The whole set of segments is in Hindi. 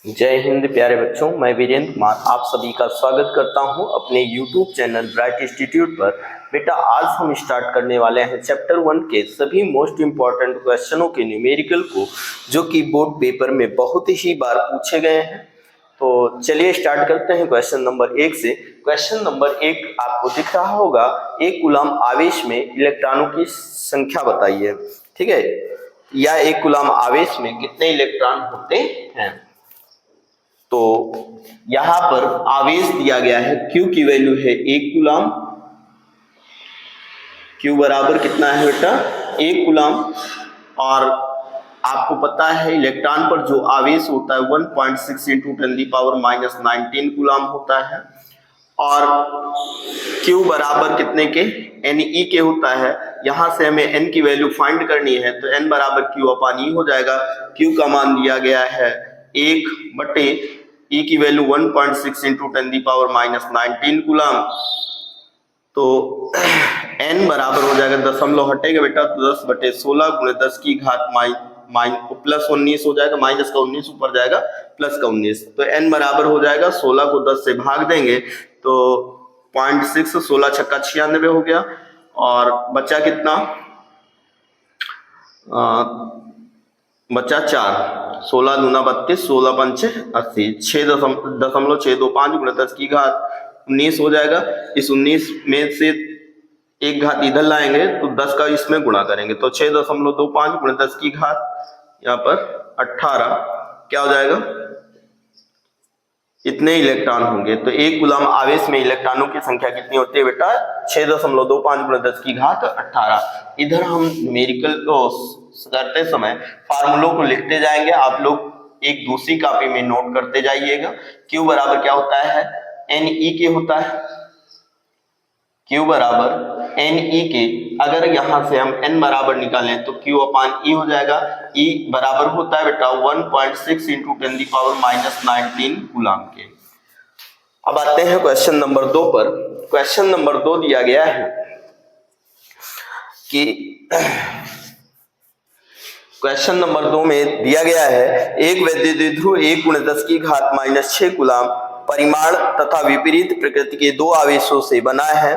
जय हिंद प्यारे बच्चों, मैं वीरेंद्र कुमार आप सभी का स्वागत करता हूं अपने YouTube चैनल ब्राइट इंस्टीट्यूट पर। बेटा आज हम स्टार्ट करने वाले हैं चैप्टर 1 के सभी मोस्ट इम्पॉर्टेंट क्वेश्चनों के न्यूमेरिकल को, जो कि बोर्ड पेपर में बहुत ही बार पूछे गए हैं। तो चलिए स्टार्ट करते हैं क्वेश्चन नंबर 1 से। क्वेश्चन नंबर 1 आपको दिख रहा होगा, एक कूलम आवेश में इलेक्ट्रॉनों की संख्या बताइए। ठीक है, या एक कूलम आवेश में कितने इलेक्ट्रॉन होते हैं। तो यहां पर आवेश दिया गया है, Q की वैल्यू है 1 कूलम। Q बराबर कितना है बेटा, 1 कूलम। और आपको पता है इलेक्ट्रॉन पर जो आवेश होता है 1.6 × 10⁻⁻19 कूलम होता है। और Q बराबर कितने के, Ne के होता है। यहां से हमें N की वैल्यू फाइंड करनी है, तो N बराबर Q/E हो जाएगा। Q का मान दिया गया है 1/, E की वैल्यू 1.6 × 10⁻⁻19 कूलम। तो N बराबर हो जाएगा, दशमलव हटेगा बेटा, तो 10/16 × 10 की घात प्लस 19 हो जाएगा। माइनस का 19 ऊपर जाएगा, प्लस का 19। तो N बराबर हो जाएगा, 16 को 10 से भाग देंगे तो 0.6, 16 छक्का 96 हो गया। और बचा कितना, बचा 4, 16 दूना 32, 16 पंचे 80, 6.625 × 10 की घात 19 हो जाएगा। इस 19 में से एक घात इधर लाएंगे तो 10 का इसमें गुणा करेंगे, तो 6.25 × 10 की घात यहाँ पर 18 क्या हो जाएगा, इतने इलेक्ट्रॉन होंगे। तो एक कूलम आवेश में इलेक्ट्रॉनों की संख्या कितनी होती है बेटा, 6.25 × 10 की घात 18। इधर हम न्यूमेरिकल को करते समय फार्मूलों को लिखते जाएंगे, आप लोग एक दूसरी कॉपी में नोट करते जाइएगा। Q बराबर क्या होता है, Ne के होता है। Q बराबर Ne के, अगर यहां से हम N बराबर निकालें तो Q/E हो जाएगा। E बराबर होता है बेटा 1.6 × 10⁻⁻19 कूलम के। अब आते हैं क्वेश्चन नंबर 2 पर। क्वेश्चन नंबर 2 दिया गया है कि क्वेश्चन नंबर 2 में दिया गया है, एक वैद्युत द्विध्रुव 1 × 10 की घात -6 कूलम परिमाण तथा विपरीत प्रकृति के दो आवेशों से बना है।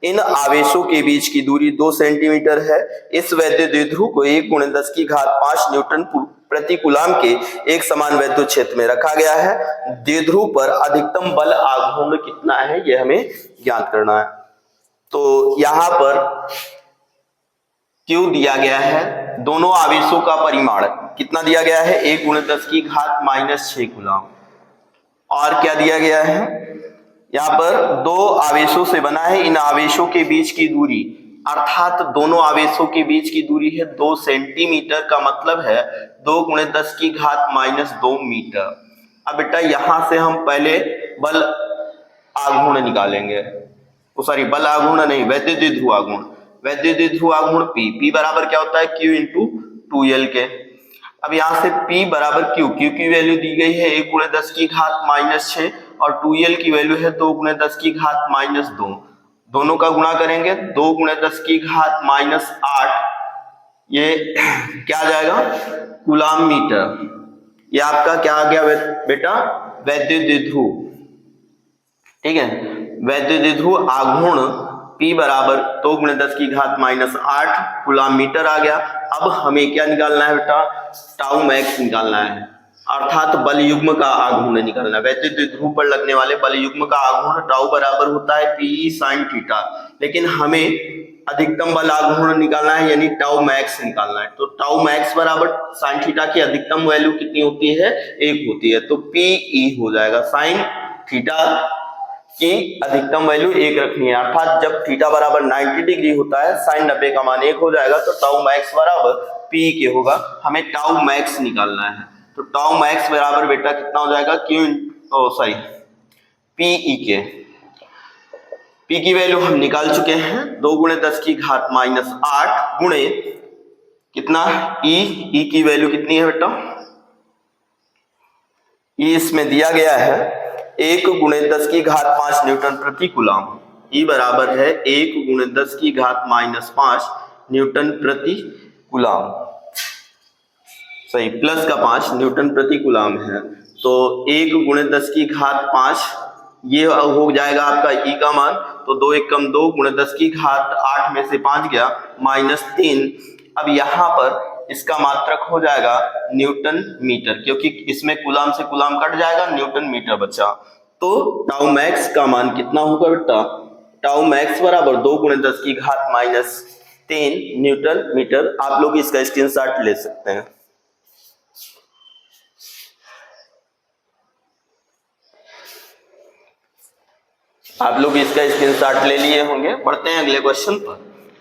इन आवेशों के बीच की दूरी 2 सेंटीमीटर है। इस वैद्युत द्विध्रुव को 1 × 10 की घात 5 न्यूटन प्रति कूलम के एक समान वैद्युत क्षेत्र में रखा गया है। द्विध्रुव पर अधिकतम बल आघूर्ण कितना है, यह हमें ज्ञात करना है। तो यहाँ पर Q दिया गया है, दोनों आवेशों का परिमाण कितना दिया गया है, 1 × 10 की घात -6 कूलम। और क्या दिया गया है, यहाँ पर दो आवेशों से बना है। इन आवेशों के बीच की दूरी, अर्थात दोनों आवेशों के बीच की दूरी है 2 सेंटीमीटर, का मतलब है 2 × 10 की घात -2 मीटर। अब बेटा यहां से हम पहले बल आघूर्ण निकालेंगे, बल आघूर्ण नहीं, वैद्युत द्विध्रुव आघूर्ण। वैद्युत द्विध्रुव आघूर्ण P बराबर क्या होता है, Q × 2L के। अब यहां से P बराबर Q की वैल्यू दी गई है 1 × 10 की घात -6 और 2L की वैल्यू है 2 × 10 की घात -2। दोनों का गुणा करेंगे, 2 × 10 की घात -8, ये क्या आ जाएगा, कूलम मीटर। ये आपका क्या आ गया बेटा, वैद्युत द्विध्रुव। ठीक है, वैद्युत द्विध्रुव आघूर्ण P बराबर 2 × 10 की घात -8 कूलम मीटर आ गया। अब हमें क्या निकालना है बेटा, टाउ मैक्स निकालना है, अर्थात बल युग्म का आघूर्ण निकालना है। वैद्युत द्विध्रुव पर लगने वाले बल युग्म का आघूर्ण टाउ बराबर होता है Pe sin थीटा, लेकिन हमें अधिकतम बल आघूर्ण निकालना है, यानी टाउ मैक्स निकालना है। तो टाउ मैक्स बराबर sin थीटा की अधिकतम वैल्यू कितनी होती है, 1 होती है। तो Pe हो जाएगा, sin थीटा की अधिकतम वैल्यू 1 रखनी है, अर्थात जब थीटा बराबर 90 डिग्री होता है sin 90 का मान 1 हो जाएगा, तो टाउ मैक्स बराबर P के होगा। हमें टाउ मैक्स निकालना है, तो टाउ मैक्स बराबर बेटा कितना हो जाएगा, Pe के। P की वैल्यू हम निकाल चुके हैं, 2 × 10 की घात -8 गुणे कितना, E की वैल्यू कितनी है बेटा, E इसमें दिया गया है 1 × 10 की घात 5 न्यूटन प्रति कूलम। E बराबर है 1 × 10 की घात -5 न्यूटन प्रति कूलम, सही, प्लस का 5 न्यूटन प्रति कूलम है। तो 1 गुणे 10 की घात 5 ये हो जाएगा आपका ई का मान। तो 2 1 कम 2 गुणे 10 की घात 8 में से 5 गया -3। अब यहाँ पर इसका मात्रक हो जाएगा न्यूटन मीटर, क्योंकि इसमें कूलाम से कूलाम कट जाएगा, न्यूटन मीटर बचा। तो टाउ मैक्स का मान कितना होगा बेटा? टाउ मैक्स बराबर 2 गुणे 10 की घात -3 न्यूटन मीटर। आप लोग इसका स्क्रीनशॉट ले सकते हैं। आप लोग इसका स्क्रीनशॉट ले लिए होंगे। बढ़ते हैं अगले क्वेश्चन पर।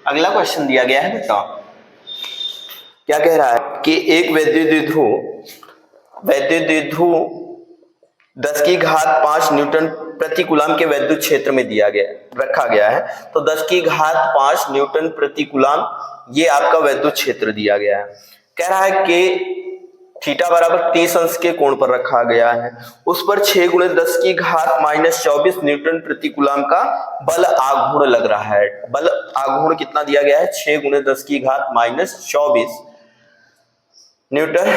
अगला क्वेश्चन दिया गया है बेटा, क्या कह रहा है कि एक वैद्युत द्विध्रुव 10 की घात 5 न्यूटन प्रति कूलाम के वैद्युत क्षेत्र में रखा गया है। तो 10 की घात 5 न्यूटन प्रति कूलाम ये आपका वैद्युत क्षेत्र दिया गया है। कह रहा है कि थीटा बराबर 30 अंश के कोण पर रखा गया है, उस पर 6 गुणे 10 की घात -24 न्यूटन प्रति कूलाम का बल आघूर्ण लग रहा है। बल आघूर्ण कितना दिया गया है? 6 गुणे 10 की घात -24 न्यूटन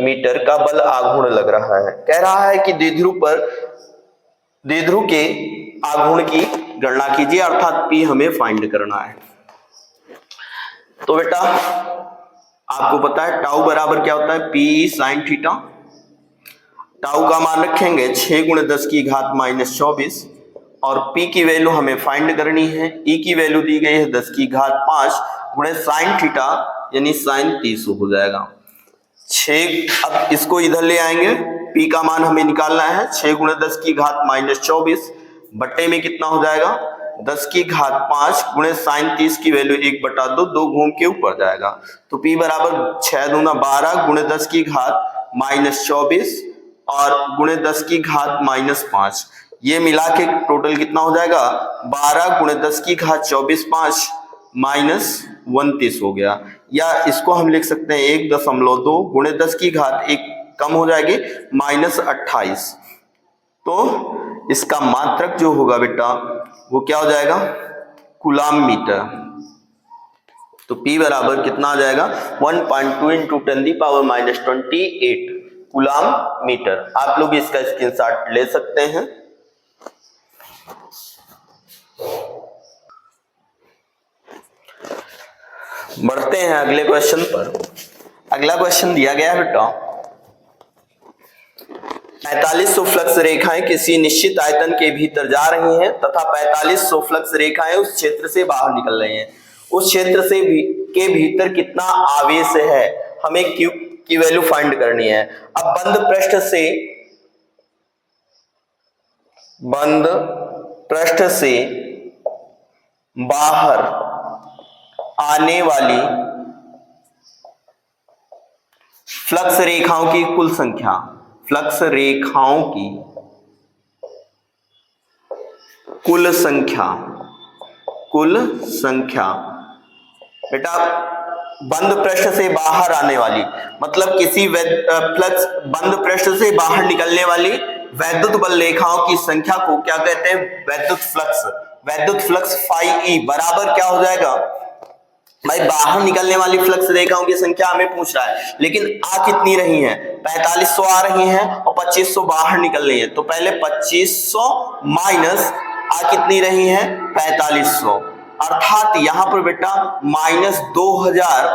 मीटर का बल आघूर्ण लग रहा है। कह रहा है कि द्विध्रुव के आघूर्ण की गणना कीजिए, अर्थात पी हमें फाइंड करना है। तो बेटा आपको पता है टाउ बराबर क्या होता है? P sine theta. टाउ का मान रखेंगे 6 गुणे 10 की घात -24 और पी की वैल्यू हमें फाइंड करनी है। ई की वैल्यू दी गई है 10 की घात 5 गुणे साइन थीटा यानी साइन 30 हो जाएगा 6। अब इसको इधर ले आएंगे, पी का मान हमें निकालना है। 6 गुणे 10 की घात -24 बट्टे में कितना हो जाएगा? 10 की घात 5 गुणे साइन 30 की वैल्यू 1/2, 2 घूम के ऊपर जाएगा। तो P बराबर 6 दूना 12 गुणे 10 की घात -24 और गुणे 10 की घात -5, ये मिला के टोटल कितना हो जाएगा? 12 गुणे 10 की घात 24 5 -29 हो गया। या इसको हम लिख सकते हैं 1.2 गुणे 10 की घात 1 कम हो जाएगी -28। तो इसका मात्रक जो होगा बेटा वो क्या हो जाएगा? Coulomb metre. तो P बराबर कितना आ जाएगा? 1.2 × 10⁻28 कूलाम मीटर। आप लोग इसका स्क्रीनशॉट ले सकते हैं। बढ़ते हैं अगले क्वेश्चन पर। अगला क्वेश्चन दिया गया है बेटा, 4500 फ्लक्स रेखाएं किसी निश्चित आयतन के भीतर जा रही हैं तथा 4500 फ्लक्स रेखाएं उस क्षेत्र से बाहर निकल रही हैं। उस क्षेत्र से के भीतर कितना आवेश है, हमें Q की वैल्यू फाइंड करनी है। अब बंद पृष्ठ से बाहर आने वाली फ्लक्स रेखाओं की कुल संख्या, फ्लक्स रेखाओं की कुल संख्या बेटा बंद पृष्ठ से बाहर आने वाली मतलब किसी फ्लक्स बंद पृष्ठ से बाहर निकलने वाली वैद्युत बल रेखाओं की संख्या को क्या कहते हैं? वैद्युत फ्लक्स φe बराबर क्या हो जाएगा भाई? बाहर निकलने वाली फ्लक्स रेखाओं की संख्या हमें पूछ रहा है, लेकिन आ कितनी रही हैं? 4500 आ रही हैं और 2500 बाहर निकल रही हैं। तो पहले 2500 माइनस आ कितनी रही हैं? 4500, अर्थात यहां पर बेटा -2000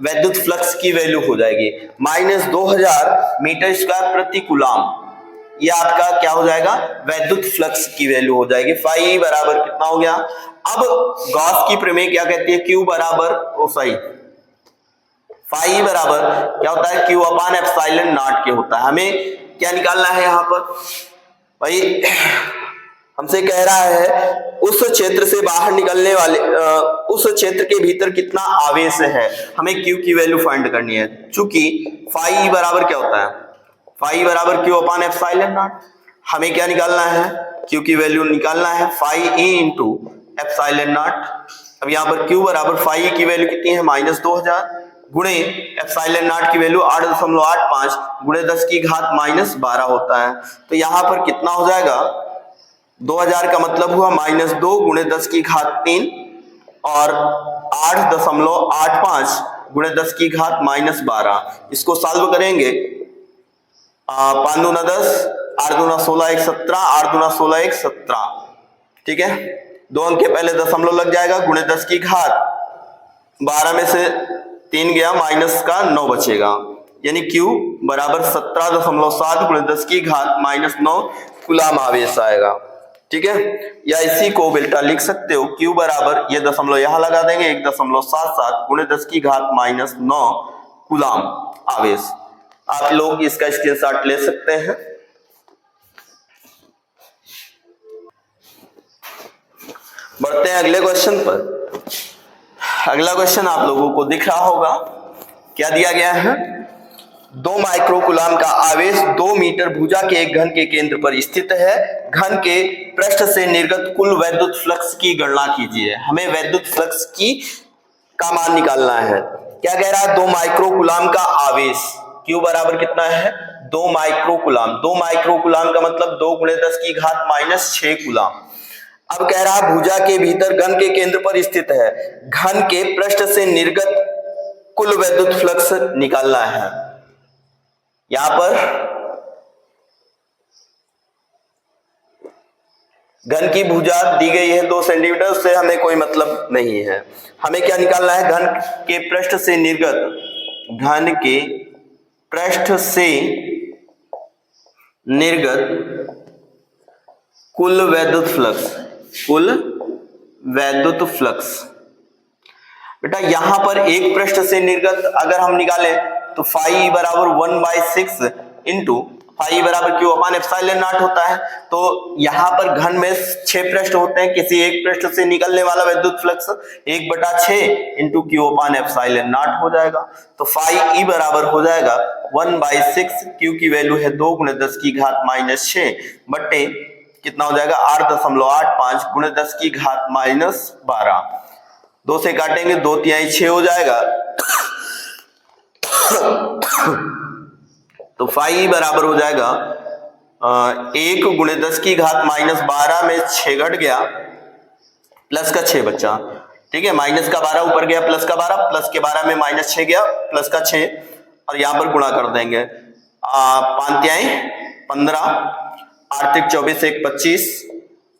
वैद्युत फ्लक्स की वैल्यू हो जाएगी। -2000 मीटर स्क्वायर प्रति कूलाम, ये आपका क्या हो जाएगा? वैद्युत फ्लक्स की वैल्यू हो जाएगी। φe बराबर कितना हो गया? अब गॉस की प्रमेय क्या कहती है? Q बराबर φe बराबर क्या होता है? Q/ε0 के होता है। हमें क्या निकालना है यहाँ पर भाई? हमसे कह रहा है उस क्षेत्र से बाहर निकलने वाले उस क्षेत्र के भीतर कितना आवेश है, हमें Q की वैल्यू फाइंड करनी है। चूंकि φe बराबर क्या होता है? φe बराबर Q/ε0। हमें क्या निकालना है? Q की वैल्यू निकालना है φe × ε0। अब यहाँ पर Q बराबर φe की वैल्यू कितनी है? -2000 गुणे ε0 की वैल्यू 8.85 गुणे 10 की घात -12 होता है। तो यहाँ पर कितना हो जाएगा? 2000 का मतलब हुआ -2 गुणे 10 की घात 3 और 8.85 गुणे 10 की घात -12। इसको सॉल्व करेंगे 5 दूना 10, 8 दूना 16 1 17, 8 दूना 16 1 17। ठीक है, 2 अंक के पहले दशमलव लग जाएगा, गुणे 10 की घात 12 में से 3 गया, माइनस का 9 बचेगा, यानी Q बराबर 17.7 गुणे 10 की घात -9 कूलाम आवेश आएगा। ठीक है, या इसी को बेटा लिख सकते हो, Q बराबर, ये दशमलव यहां लगा देंगे, 1.77 गुणे 10 की घात -9 कूलाम आवेश। आप लोग इसका स्क्रीनशॉट ले सकते हैं। बढ़ते हैं अगले क्वेश्चन पर। अगला क्वेश्चन आप लोगों को दिख रहा होगा, क्या दिया गया है? 2 माइक्रो कूलाम का आवेश 2 मीटर भुजा के एक घन के केंद्र पर स्थित है। घन के पृष्ठ से निर्गत कुल वैद्युत फ्लक्स की गणना कीजिए। हमें वैद्युत फ्लक्स का मान निकालना है। क्या कह रहा है? 2 माइक्रो कूलाम का आवेश, Q बराबर कितना है? 2 माइक्रो कूलाम। 2 माइक्रो कूलाम का मतलब 2 गुणे 10 की घात -6 कूलाम। अब कह रहा है भुजा के भीतर घन के केंद्र पर स्थित है, घन के पृष्ठ से निर्गत कुल वैद्युत फ्लक्स निकालना है। यहां पर घन की भुजा दी गई है 2 सेंटीमीटर, उससे हमें कोई मतलब नहीं है। हमें क्या निकालना है? घन के पृष्ठ से निर्गत, घन के पृष्ठ से निर्गत कुल वैद्युत फ्लक्स, कुल वैद्युत फ्लक्स। बेटा यहां पर एक पृष्ठ से निर्गत अगर हम निकालें तो फाई बराबर 1/6 इंटू फाई बराबर Q अपान एप्सिलॉन नॉट होता है। तो यहां पर घन में 6 पृष्ठ होते हैं, किसी एक पृष्ठ से निकलने वाला वैद्युत flux 1/6 into Q upon epsilon not हो जाएगा। तो फाई ई बराबर हो जाएगा 1/6, Q की वैल्यू है 2 गुणे 10 की घात -6 बट्टे कितना हो जाएगा? 8.85 गुणे 10 की घात -12। 2 से काटेंगे, 2 तिहाई 6 हो जाएगा। तो फाई बराबर हो जाएगा 1 गुणे 10 की घात -12 में 6 घट गया, प्लस का 6 बचा। ठीक है, माइनस का 12 ऊपर गया, प्लस का 12, प्लस के 12 में -6 गया, प्लस का 6, और यहां पर गुणा कर देंगे। 5 तिहाई 15, आर्थिक 24 1 25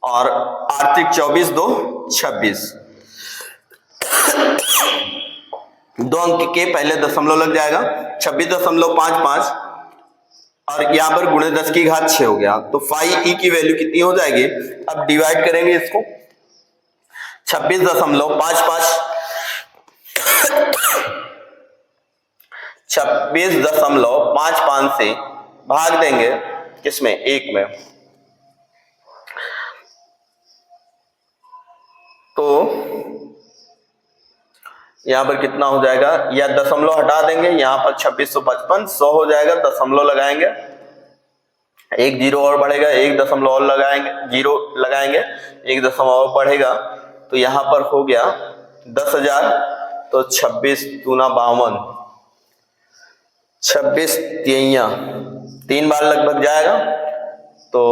और आर्थिक 24 2 26। 2 अंक के पहले दशमलव लग जाएगा, 26.55 और यहां पर गुणे 10 की घात 6 हो गया। तो फाई ई की वैल्यू कितनी हो जाएगी? अब डिवाइड करेंगे इसको, 26.55 से भाग देंगे किसमें? 1 में। तो यहां पर कितना हो जाएगा? या दशमलव हटा देंगे, यहां पर 2655 100 हो जाएगा, दशमलव लगाएंगे, 1 जीरो और बढ़ेगा, 1 दशमलव और लगाएंगे, जीरो लगाएंगे, 1 दशमलव और बढ़ेगा, तो यहां पर हो गया 10,000। तो 26 दूना 52, 26 तिहैया 3 बार लगभग जाएगा, तो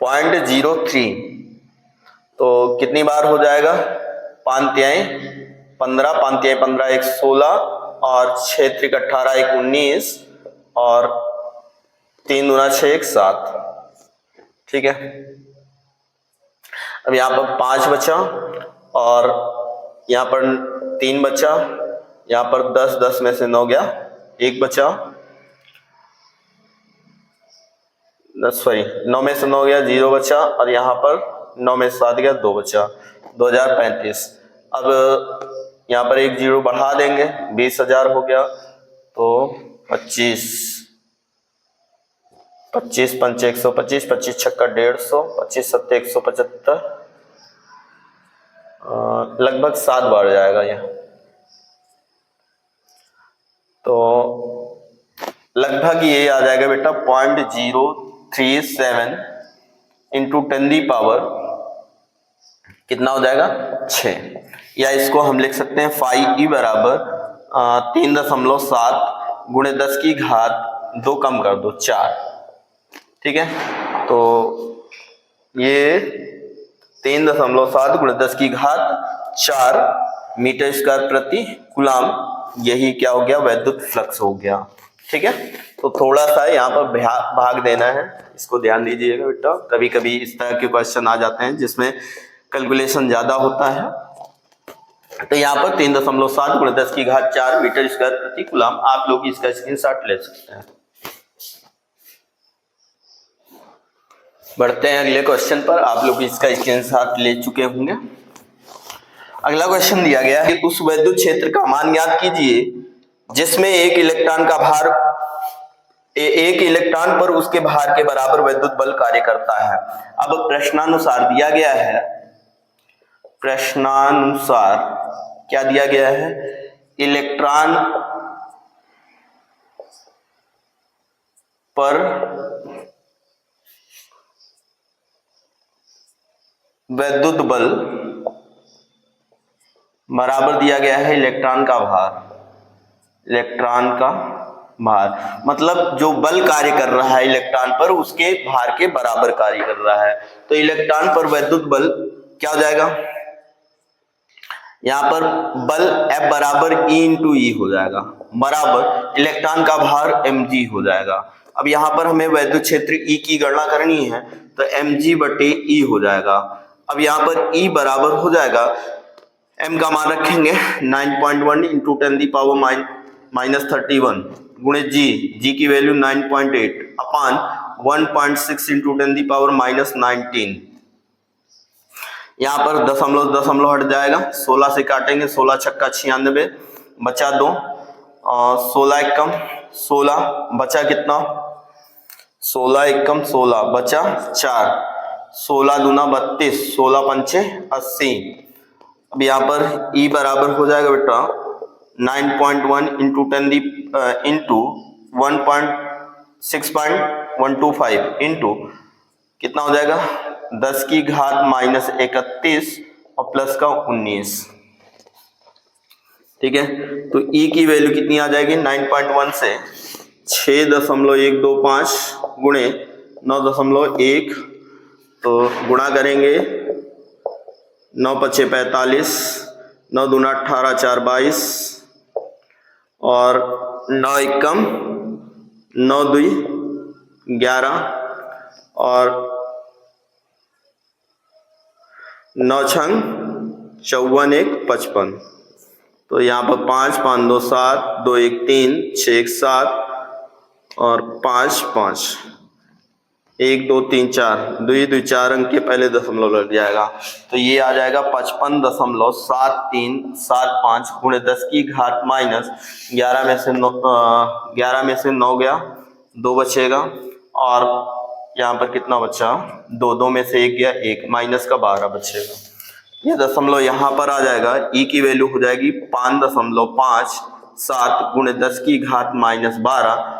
0.03। तो कितनी बार हो जाएगा? 5 तिहाई 15, 5 तिहाई 15 1 16 और 6 त्रिक 18 1 19 और 3 दूना 6 1 7। ठीक है, अब यहां पर 5 बचा और यहां पर 3 बचा, यहां पर 10, 10 में से 9 गया, 1 बचा, 9 में से 9 गया, 0 बचा, और यहां पर 9 में से 7 गया, 2 बचा, 2035। अब यहां पर 1 जीरो बढ़ा देंगे, 20,000 हो गया। तो 25 25 पंच 125, 25 छक्का 150, 25 सत्ते 175, लगभग 7 बार जाएगा यह। तो लगभग ये आ जाएगा बेटा 0.037 इंटू 10⁻, कितना हो जाएगा? 6। या इसको हम लिख सकते हैं फाई ई बराबर 3.7 गुणे 10 की घात 2 कम कर दो 4। ठीक है, तो ये 3.7 गुणे 10 की घात 4 मीटर स्क्वायर प्रति कूलाम, यही क्या हो गया? वैद्युत फ्लक्स हो गया। ठीक है, तो थोड़ा सा यहाँ पर भाग देना है, इसको ध्यान दीजिएगा बेटा। कभी कभी इस तरह के क्वेश्चन आ जाते हैं जिसमें कैलकुलेशन ज्यादा होता है। तो यहाँ पर 3.7 × 10⁴ मीटर स्क्वायर प्रति कूलम, आप लोग इसका स्क्रीनशॉट ले सकते हैं। बढ़ते हैं अगले क्वेश्चन पर, आप लोग इसका स्क्रीनशॉट ले चुके होंगे। अगला क्वेश्चन दिया गया है, उस वैद्युत क्षेत्र का मान ज्ञात कीजिए जिसमें एक इलेक्ट्रॉन पर उसके भार के बराबर वैद्युत बल कार्य करता है। अब प्रश्नानुसार दिया गया है, प्रश्नानुसार क्या दिया गया है, इलेक्ट्रॉन पर वैद्युत बल बराबर दिया गया है इलेक्ट्रॉन का भार। इलेक्ट्रॉन का भार मतलब जो बल कार्य कर रहा है इलेक्ट्रॉन पर उसके भार के बराबर कार्य कर रहा है। तो इलेक्ट्रॉन पर वैद्युत बल क्या हो जाएगा, यहां पर बल F बराबर E × E हो जाएगा, बराबर इलेक्ट्रॉन का भार mg हो जाएगा। अब यहां पर हमें वैद्युत क्षेत्र E की गणना करनी है, तो mg/E हो जाएगा। अब यहां पर E बराबर हो जाएगा, m का मान रखेंगे 9.1 × 10⁻31 गुणे g की वैल्यू 9.8 अपान 1.6 × 10⁻19। यहाँ पर दशमलव हट जाएगा, 16 से काटेंगे, 16 छक्का 96, बचा 2, 16 एकम 16, बचा कितना, 16 एकम 16, बचा 4, 16 दूना 32, 16 पंचे 80। अब यहाँ पर E बराबर हो जाएगा बेटा 9.1 × 1.6.125 इंटू कितना हो जाएगा 10⁻31 और प्लस का 19। ठीक है, तो E की वैल्यू कितनी आ जाएगी, 9.1 से 6.125 गुणे 9.1, तो गुणा करेंगे 9 × 5 = 45, 9 दूना 18, 4 22 और 9 एकम 9 2 11 और 9 छंग 54 1 55। तो यहाँ पर 5 5 2 7 2 1 3 6 1 7 और 5 5 1 2 3 4 2 2 4 अंक के पहले दशमलव लग जाएगा। तो ये आ जाएगा 55.7375 गुणे 10⁻11 में से 9 गया, 2 बचेगा और यहाँ पर कितना बचा, 2 में से 1 गया, 1 माइनस का 12 बचेगा। ये दशमलव यहाँ पर आ जाएगा, E की वैल्यू हो जाएगी 5.57 गुणे 10⁻12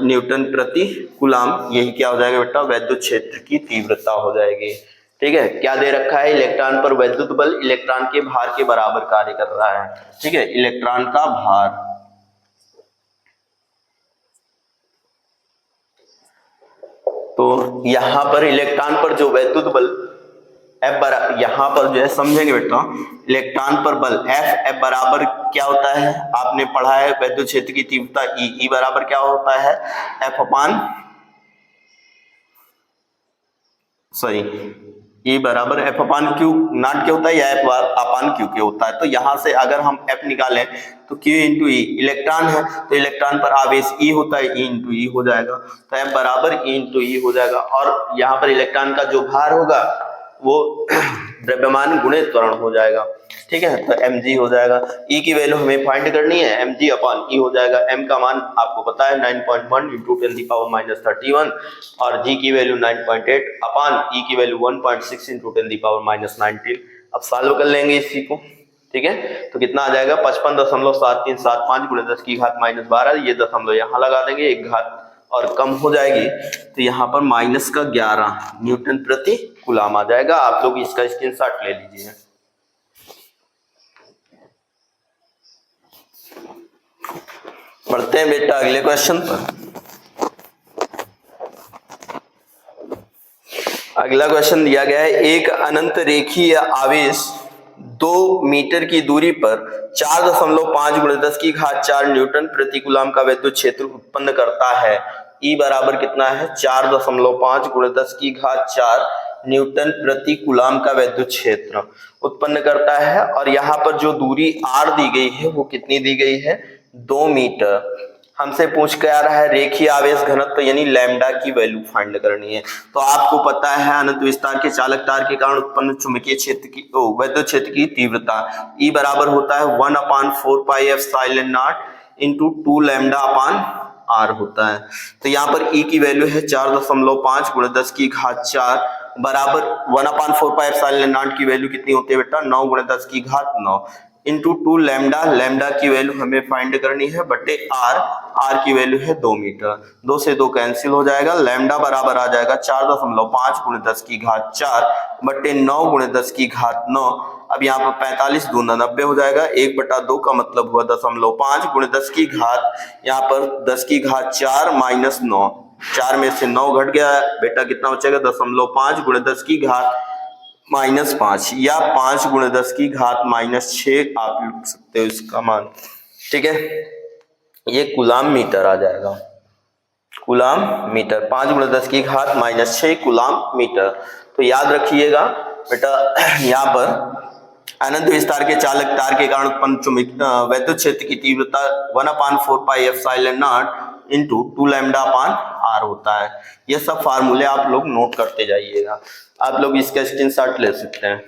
न्यूटन प्रति कूलम। यही क्या हो जाएगा बेटा, वैद्युत क्षेत्र की तीव्रता हो जाएगी। ठीक है, क्या दे रखा है, इलेक्ट्रॉन पर वैद्युत बल इलेक्ट्रॉन के भार के बराबर कार्य कर रहा है। ठीक है, इलेक्ट्रॉन का भार, तो यहां पर इलेक्ट्रॉन पर जो वैद्युत बल F बराबर, यहां पर जो है समझेंगे बेटा, इलेक्ट्रॉन पर बल F बराबर क्या होता है, आपने पढ़ा है वैद्युत क्षेत्र की तीव्रता E बराबर क्या होता है, E बराबर F/Q नॉट क्या होता है या F/Q के होता है। तो यहां से अगर हम F निकालें तो Q × E, इलेक्ट्रॉन है तो इलेक्ट्रॉन पर आवेश E होता है, E × E हो जाएगा, तो F बराबर E × E हो जाएगा। और यहाँ पर इलेक्ट्रॉन का जो भार होगा वो द्रव्यमान गुणे त्वरण हो जाएगा। ठीक है, तो mg हो जाएगा। E की वैल्यू हमें फाइंड करनी है, mg/E हो जाएगा। m का मान आपको पता है 9.1 × 10⁻31 और g की वैल्यू 9.8 अपान E की वैल्यू 1.6 × 10⁻19। अब सॉल्व कर लेंगे इसी को। ठीक है, तो कितना आ जाएगा 55.7375 गुणे 10⁻12। ये दशमलव यहाँ लगा देंगे, एक घात और कम हो जाएगी, तो यहाँ पर -11 न्यूटन प्रति कूलम आ जाएगा। आप लोग इसका स्क्रीनशॉट ले लीजिए। बढ़ते हैं बेटा अगले क्वेश्चन पर। अगला क्वेश्चन दिया गया है, एक अनंत रेखीय आवेश 2 मीटर की दूरी पर 4.5 × 10⁴ न्यूटन प्रति कूलाम का विद्युत क्षेत्र उत्पन्न करता है। E बराबर कितना है? 4.5 × 10⁴ न्यूटन प्रति कूलाम का विद्युत क्षेत्र उत्पन्न करता है। और यहाँ पर जो दूरी r दी गई है वो कितनी दी गई है? 2 मीटर। हमसे पूछ के आ रहा है रेखीय आवेश घनत्व यानी लैम्डा की वैल्यू फाइंड करनी है। तो आपको पता है अनंत विस्तार के चालक तार के कारण उत्पन्न चुंबकीय क्षेत्र की विद्युत क्षेत्र की तीव्रता E बराबर होता है 1/4πε0 इंटू 2 लैम्डा अपान r होता है। तो यहाँ पर E की वैल्यू है 4.5 × 10⁴ बराबर 1/4πε0 की वैल्यू कितनी होती है बेटा? 9 × 10⁹ इंटू 2 लैम्डा। लैम्डा की वैल्यू हमें फाइंड करनी है बटे r की वैल्यू है 2 मीटर। 2 से 2 कैंसिल हो जाएगा। लैम्डा बराबर आ जाएगा 4.5 × 10⁴ बटे 9 × 10⁹। अब यहाँ पर 45 दूना 90 हो जाएगा। 1/2 का मतलब हुआ 0.5 × 10⁻, यहाँ पर 10⁴ माइनस 9, 4 में से 9 घट गया बेटा, कितना बचेगा? 0.5 × 10⁻⁻5 या 5 × 10⁻⁻6 आप लिख सकते हो इसका मान। ठीक है, ये कूलाम मीटर आ जाएगा। Coulomb metre 5 × 10⁻⁻6 coulomb metre. तो याद रखिएगा बेटा, यहाँ पर अनंत विस्तार के चालक तार के कारण उत्पन्न विद्युत क्षेत्र की तीव्रता 1/4πε0 इंटू 2 लैम्डा अपान r होता है। ये सब फार्मूले आप लोग नोट करते जाइएगा। आप लोग इसका स्क्रीनशॉट ले सकते हैं।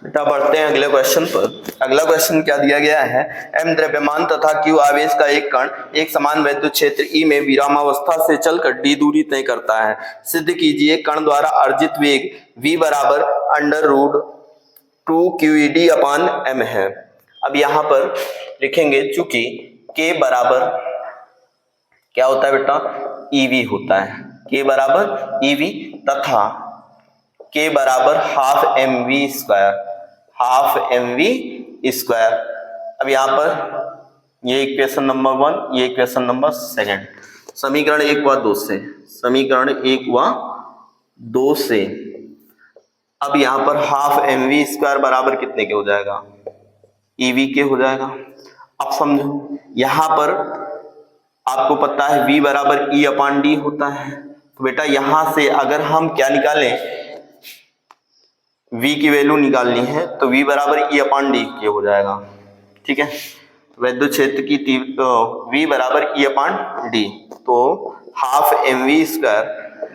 बेटा बढ़ते हैं अगले क्वेश्चन पर। अगला क्वेश्चन क्या दिया गया है? m द्रव्यमान तथा q आवेश का एक कण एक समान विद्युत क्षेत्र E में विरामावस्था से चलकर d दूरी तय करता है। सिद्ध कीजिए कण द्वारा अर्जित वेग v बराबर √2qEd अपान m है। अब यहाँ पर लिखेंगे चूंकि k बराबर क्या होता है बेटा? EV होता है। k बराबर EV तथा k बराबर हाफ mv²। अब यहाँ पर ये इक्वेशन नंबर 1, ये इक्वेशन नंबर 2, समीकरण 1 व 2 से, समीकरण 1 व 2 से। अब यहाँ पर हाफ mv² बराबर कितने के हो जाएगा? EV के हो जाएगा। अब समझो यहाँ पर आपको पता है v बराबर E अपान d होता है। तो बेटा यहाँ से अगर हम क्या निकालें, v की वैल्यू निकालनी है तो v बराबर E अपान d के हो जाएगा। ठीक है, विद्युत क्षेत्र की v बराबर E अपान d, तो हाफ mv²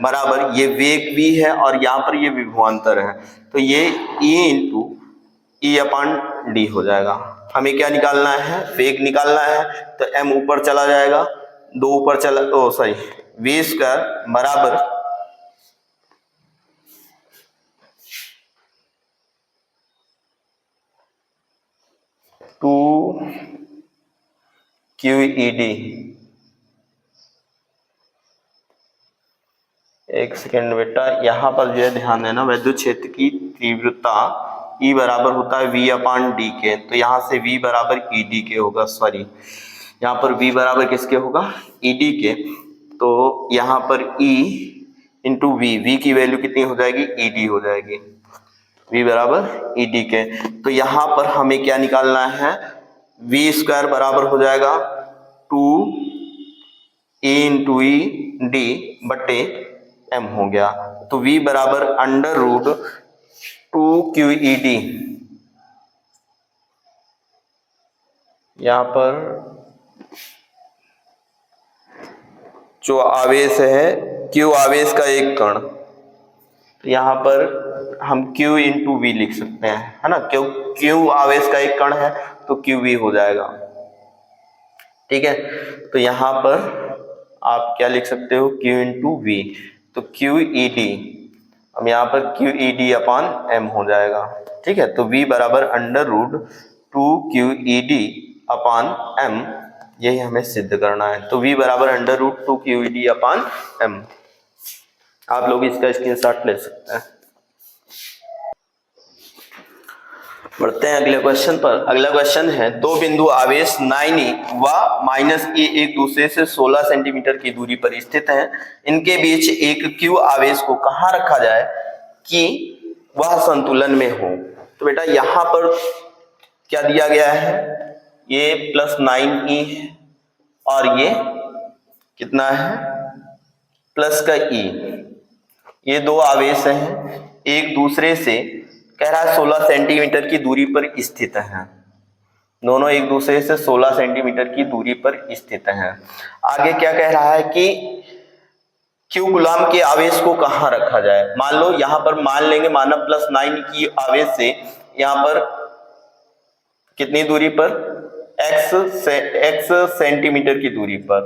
बराबर ये वेग v है और यहाँ पर ये विभवांतर है, तो ये E इंटू E अपान d हो जाएगा। हमें क्या निकालना है? वेग निकालना है। तो m ऊपर चला जाएगा, 2 ऊपर चला, v² बराबर QED। एक सेकेंड बेटा, यहाँ पर जो है ध्यान देना, विद्युत क्षेत्र की तीव्रता E बराबर होता है v अपान d के। तो यहाँ से v बराबर ED के होगा, सॉरी यहाँ पर v बराबर किसके होगा? ED के। तो यहाँ पर E इंटू v की वैल्यू कितनी हो जाएगी? ED हो जाएगी, v बराबर ED के। तो यहाँ पर हमें क्या निकालना है? v² बराबर हो जाएगा 2E इंटू ED बटे m हो गया। तो v बराबर √2qED। यहाँ पर जो आवेश है q आवेश का एक कण, यहाँ पर हम q इंटू v लिख सकते हैं, है ना? q आवेश का एक कण है तो qv हो जाएगा। ठीक है, तो यहाँ पर आप क्या लिख सकते हो? q इंटू v, तो QED, अब यहाँ पर QED अपान m हो जाएगा। ठीक है, तो v बराबर √2qED अपान m, यही हमें सिद्ध करना है। तो v बराबर √2qED अपान m। आप लोग इसका स्क्रीनशॉट ले सकते हैं। बढ़ते हैं अगले क्वेश्चन पर। अगला क्वेश्चन है, दो बिंदु आवेश 9e व -e एक दूसरे से 16 सेंटीमीटर की दूरी पर स्थित हैं। इनके बीच एक q आवेश को कहाँ रखा जाए कि वह संतुलन में हो। तो बेटा यहाँ पर क्या दिया गया है, ये +9e है और ये कितना है प्लस का e। ये दो आवेश हैं, एक दूसरे से कह रहा है 16 सेंटीमीटर की दूरी पर स्थित हैं। दोनों एक दूसरे से 16 सेंटीमीटर की दूरी पर स्थित हैं। आगे क्या कह रहा है कि q गुलाम के आवेश को कहाँ रखा जाए। मान लो यहाँ पर मान लेंगे माना +9 की आवेश से यहाँ पर कितनी दूरी पर x सेंटीमीटर की दूरी पर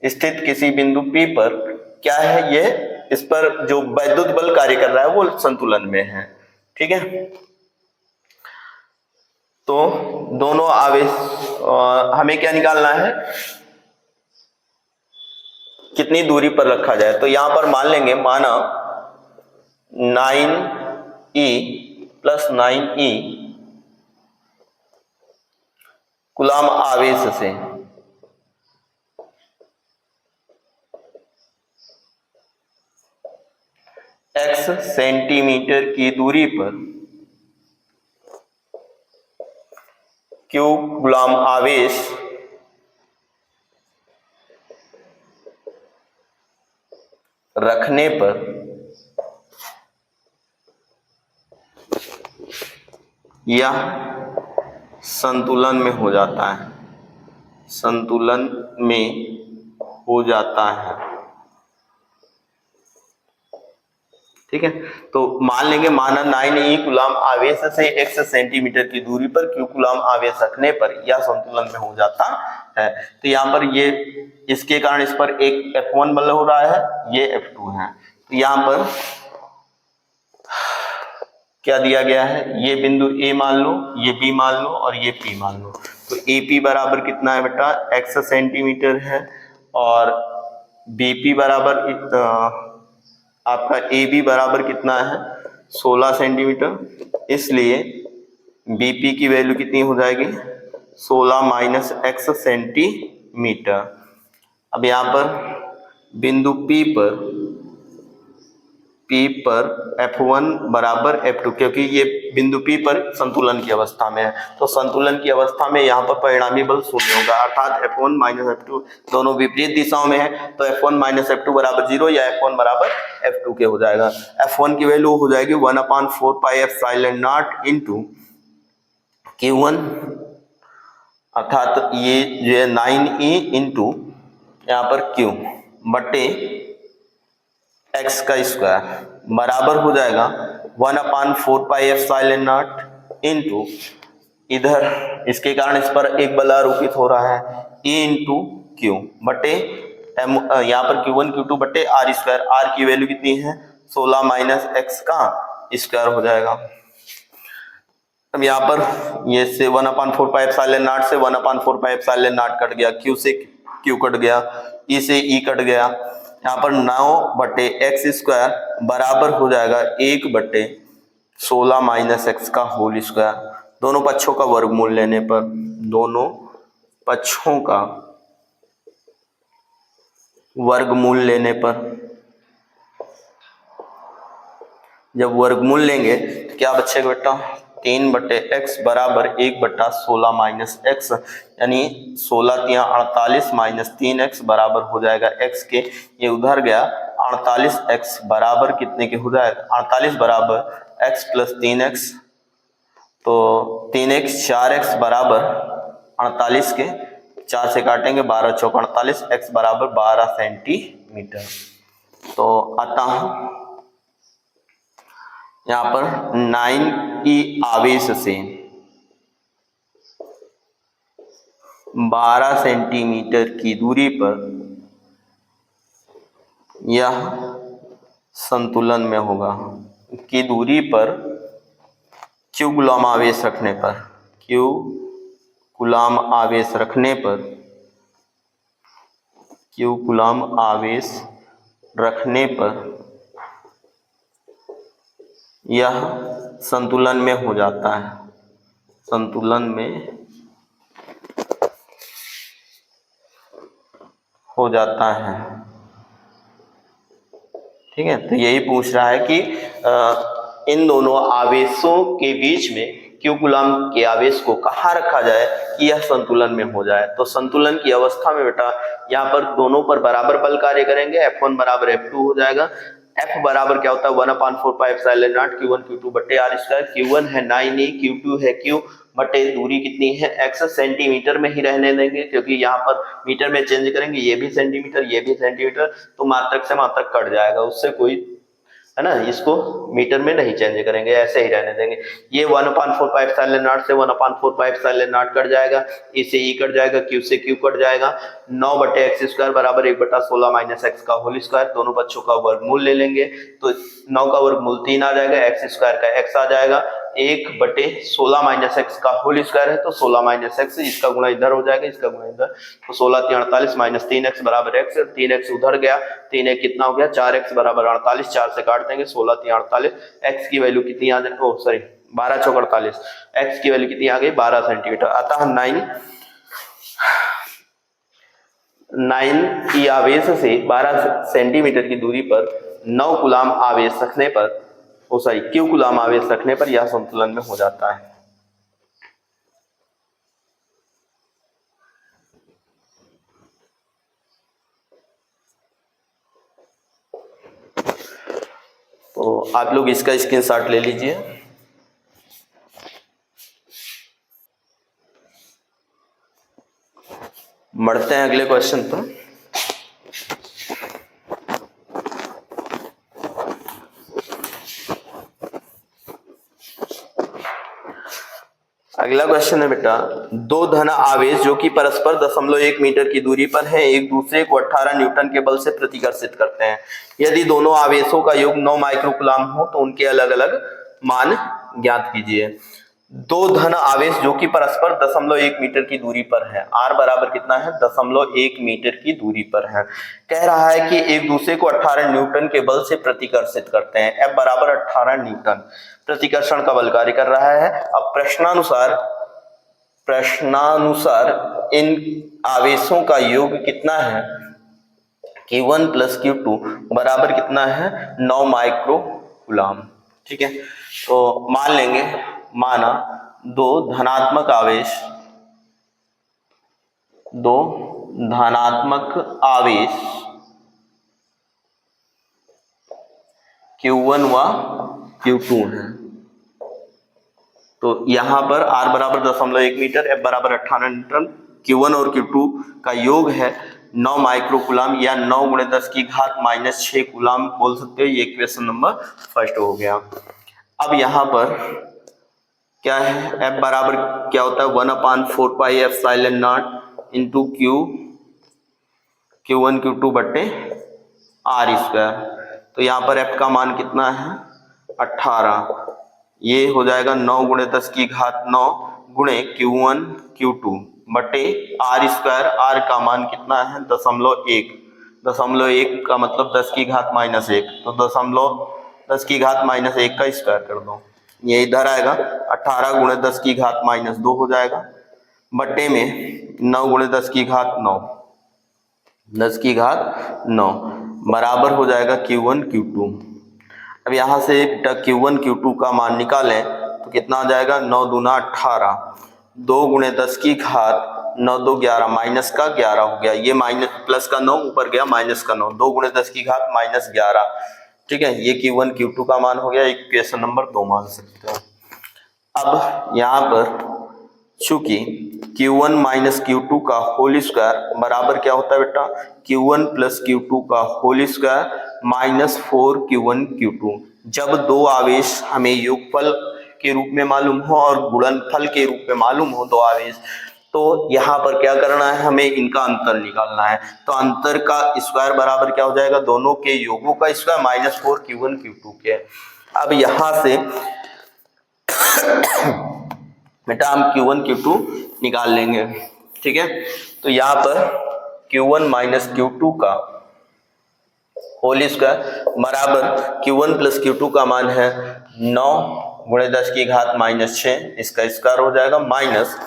स्थित किसी बिंदु P पर क्या है, ये इस पर जो वैद्युत बल कार्य कर रहा है वो संतुलन में है। ठीक है, तो दोनों आवेश हमें क्या निकालना है, कितनी दूरी पर रखा जाए। तो यहां पर मान लेंगे माना 9e + 9e कूलाम आवेश से x सेंटीमीटर की दूरी पर q गुलाम आवेश रखने पर यह संतुलन में हो जाता है, संतुलन में हो जाता है। ठीक है, तो मान लेंगे माना 9e कूलाम आवेश से x सेंटीमीटर की दूरी पर q कूलाम आवेश रखने पर यह संतुलन में हो जाता है। तो यहाँ पर ये इसके कारण इस पर एक F1 बल हो रहा है, ये F2 है। तो यहाँ पर क्या दिया गया है, ये बिंदु A मान लो, ये B मान लो और ये P मान लो। तो AP बराबर कितना है बेटा, x सेंटीमीटर है और BP बराबर आपका AB बराबर कितना है 16 सेंटीमीटर। इसलिए BP की वैल्यू कितनी हो जाएगी 16 - x सेंटीमीटर। अब यहाँ पर बिंदु P पर F1 बराबर F2, क्योंकि ये बिंदु P पर संतुलन की अवस्था में है। तो संतुलन की अवस्था में यहाँ पर परिणामी बल शून्य होगा, अर्थात F1 - F2 दोनों विपरीत दिशाओं में है। तो F1 - F2 बराबर 0 या F1 बराबर F2 के हो जाएगा। F1 की वैल्यू हो जाएगी 1/4πε0 इंटू Q1, अर्थात ये जो है 9e इंटू यहाँ पर Q बटे x का स्क्वायर बराबर हो जाएगा 1/4πε0 इंटू इधर इसके कारण इस पर एक बल आरोपित हो रहा है E इंटू क्यू बटे यहाँ पर Q1 Q2 बटे R स्क्वायर। R की वैल्यू कितनी है 16 - x का स्क्वायर हो जाएगा। अब यहाँ पर ये से 1/4πε0 से 1/4πε0 कट गया, Q से Q कट गया, E से E कट गया। यहाँ पर 9/x स्क्वायर बराबर हो जाएगा 1/16 - x का होल स्क्वायर। दोनों पक्षों का वर्गमूल लेने पर, दोनों पक्षों का वर्गमूल लेने पर, जब वर्गमूल लेंगे तो क्या बचेगा बेटा 3/x बराबर 1/16 - x, यानी 16 × 48 - 3x बराबर हो जाएगा x के। ये उधर गया 48x बराबर कितने के हो जाएगा 48 बराबर x + 3x, तो 3x 4x बराबर 48 के 4 से काटेंगे 12 × 4 = 48, x बराबर 12 सेंटीमीटर। तो अतः यहाँ पर 9e आवेश से 12 सेंटीमीटर की दूरी पर यह संतुलन में होगा। की दूरी पर q गुलाम आवेश रखने पर, q गुलाम आवेश रखने पर, q गुलाम आवेश रखने पर यह संतुलन में हो जाता है। संतुलन में हो जाता है। ठीक है, तो यही पूछ रहा है कि इन दोनों आवेशों के बीच में Q कूलाम के आवेश को कहाँ रखा जाए कि यह संतुलन में हो जाए। तो संतुलन की अवस्था में बेटा यहाँ पर दोनों पर बराबर बल कार्य करेंगे, F1 बराबर F2 हो जाएगा। F बराबर क्या होता है 1/4πε0 Q1 Q2 बटे r स्क्वायर। Q1 है 9e, Q2 है Q बटे दूरी कितनी है x, सेंटीमीटर में ही रहने देंगे क्योंकि यहाँ पर मीटर में चेंज करेंगे, ये भी सेंटीमीटर ये भी सेंटीमीटर, तो मात्रक से मात्रक कट जाएगा, उससे कोई है ना, इसको मीटर में नहीं चेंज करेंगे, ऐसे ही रहने देंगे। ये 1/4πε0 से 1/4πε0 कट जाएगा, ई से ई कट जाएगा, क्यू से क्यू कट जाएगा। 9 बटे एक्स स्क्वायर बराबर 1/16 माइनस एक्स का होल स्क्वायर, दोनों पक्षों का वर्गमूल ले लेंगे तो 9 का वर्गमूल 3 आ जाएगा, एक्स स्क्वायर का एक्स आ जाएगा। 1/16 माइनस एक्स का होल स्क्वायर है तो 16 माइनस एक्स, इसका गुणा इधर हो जाएगा, इसका गुणा इधर, तो 16 3 48 माइनस 3x बराबर एक्स, 3x उधर गया, 3 एक कितना हो गया 4x बराबर 48, 4 से काट देंगे, 16 3 48, x की वैल्यू कितनी आ जाए, ओ सॉरी 12 चौक 48, x की वैल्यू कितनी आ गई 12 सेंटीमीटर। अतः 9 की आवेश से 12 सेंटीमीटर की दूरी पर 9 कूलाम आवेश रखने पर, ओ सॉरी Q कूलाम आवेश रखने पर यह संतुलन में हो जाता है। तो आप लोग इसका स्क्रीनशॉट ले लीजिए। बढ़ते हैं अगले क्वेश्चन पर। अगला क्वेश्चन है बेटा, दो धन आवेश जो कि परस्पर 0.1 मीटर की दूरी पर हैं एक दूसरे को 18 न्यूटन के बल से प्रतिकर्षित करते हैं। यदि दोनों आवेशों का योग 9 माइक्रोकूलाम हो तो उनके अलग अलग मान ज्ञात कीजिए। दो धन आवेश जो कि परस्पर 0.1 मीटर की दूरी पर है, r बराबर कितना है 0.1 मीटर की दूरी पर है। कह रहा है कि एक दूसरे को 18 न्यूटन के बल से प्रतिकर्षित करते हैं। F बराबर 18 न्यूटन प्रतिकर्षण का बल कार्य कर रहा है। अब प्रश्नानुसार इन आवेशों का योग कितना है, Q1 प्लस Q2 बराबर कितना है 9 माइक्रोकूलाम। ठीक है, तो मान लेंगे, माना दो धनात्मक आवेश Q1 व Q2 है। तो यहां पर r बराबर 0.1 मीटर, F बराबर 18 न्यूटन, Q1 और Q2 का योग है 9 माइक्रोकूलाम या 9 × 10⁻⁻6 कूलाम बोल सकते हो। ये क्वेश्चन नंबर फर्स्ट हो गया। अब यहाँ पर क्या है, F बराबर क्या होता है 1/4πε0 इंटू Q1 Q2 बट्टे r स्क्वायर। तो यहाँ पर F का मान कितना है 18, ये हो जाएगा 9 × 10⁻9 गुणे Q1 Q2 बटे r स्क्वायर। r का मान कितना है 0.1, 0.1 का मतलब 10⁻⁻1, तो 10⁻⁻1 का स्क्वायर कर दो, ये इधर आएगा 18 × 10⁻⁻2 हो जाएगा, बट्टे में 9 × 10⁻9 बराबर हो जाएगा Q1 Q2। अब यहाँ से Q1 Q2 का मान निकालें तो कितना आ जाएगा 9 दूना 18, 2 × 10⁻9 2 11 माइनस का 11 हो गया, ये माइनस प्लस का 9 ऊपर गया माइनस का 9, 2 × 10⁻−11। ठीक है, ये Q1 Q2 का मान हो गया, एक क्वेश्चन नंबर 2 मान सकते हो। अब यहाँ पर चूंकि Q1 माइनस Q2 का होल स्क्वायर बराबर क्या होता है बेटा Q1 प्लस Q2 का whole square minus 4Q1 Q2। जब दो आवेश हमें योगफल के रूप में मालूम हो और गुणनफल के रूप में मालूम हो दो आवेश, तो यहाँ पर क्या करना है, हमें इनका अंतर निकालना है। तो अंतर का स्क्वायर बराबर क्या हो जाएगा, दोनों के योगों का स्क्वायर माइनस 4Q1 Q2 के। अब यहाँ से बेटा हम Q1 Q2 निकाल लेंगे। ठीक है, तो यहाँ पर Q1 माइनस Q2 का होल स्क्वायर बराबर Q1 प्लस Q2 का मान है 9 गुणे 10 की घात -6, इसका स्क्वायर हो जाएगा, माइनस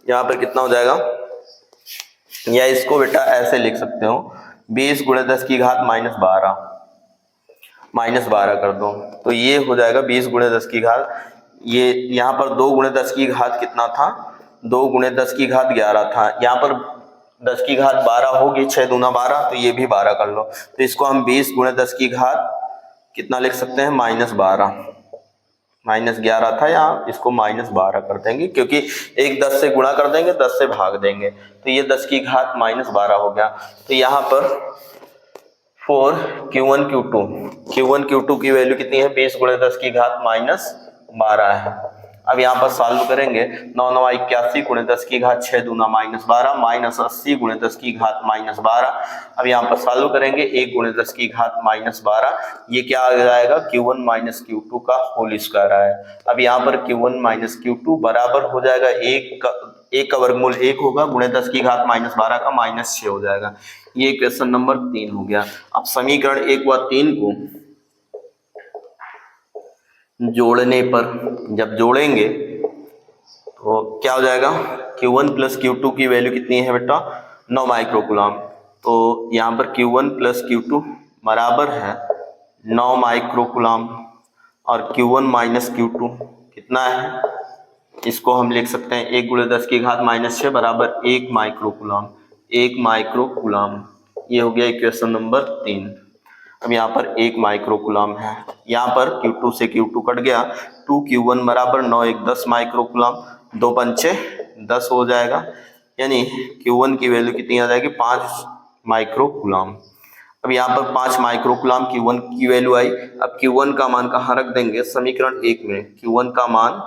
यहाँ पर कितना हो जाएगा, या इसको बेटा ऐसे लिख सकते हो 20 गुणे 10 की घात -12 कर दो, तो ये हो जाएगा 20 गुणे 10 की घात, ये यहाँ पर 2 गुणे 10 की घात कितना था, 2 गुणे 10 की घात 11 था, यहाँ पर 10 की घात 12 होगी, 6 दूना 12, तो ये भी 12 कर लो, तो इसको हम 20 गुणे 10 की घात कितना लिख सकते हैं, -12, -11 था, यहाँ इसको -12 कर देंगे, क्योंकि एक 10 से गुणा कर देंगे, 10 से भाग देंगे, तो ये 10 की घात -12 हो गया। तो यहाँ पर 4 Q1 Q2 की वैल्यू कितनी है, 20 गुणे 10 की घात -12 है। अब यहाँ पर सॉल्व करेंगे, 9 9 81 गुणे 10 की घात 6 दूना -12, -80 गुणे 10 की घात -12। अब यहाँ पर सॉल्व करेंगे, 1 गुणे 10 की घात -12, ये क्या आ जाएगा, Q1 - Q2 का होल स्क्वायर आया। अब यहाँ पर Q1 - Q2 बराबर हो जाएगा, एक का वर्गमूल 1 होगा, गुणे 10 की घात -12 का -6 हो जाएगा। ये क्वेश्चन नंबर 3 हो गया। अब समीकरण 1 व 3 को जोड़ने पर, जब जोड़ेंगे तो क्या हो जाएगा, Q1 + Q2 की वैल्यू कितनी है बेटा, 9 माइक्रोकूलम, तो यहाँ पर Q1 + Q2 बराबर है 9 माइक्रोकूलम, और Q1 - Q2 कितना है, इसको हम लिख सकते हैं 1 गुणे 10 की घात -6 बराबर 1 माइक्रोकूलम, ये हो गया इक्वेशन नंबर 3। अब यहाँ पर 1 माइक्रोकूलम है, यहाँ पर Q2 से Q2 कट गया, 2Q1 बराबर 9 1 10 माइक्रोकूलम, 2 पंचे 10 हो जाएगा, यानी Q1 की वैल्यू कितनी आ जाएगी, 5 माइक्रोकूलम। अब यहाँ पर 5 माइक्रोकूलम Q1 की वैल्यू आई। अब Q1 का मान कहाँ रख देंगे, समीकरण 1 में, Q1 का मान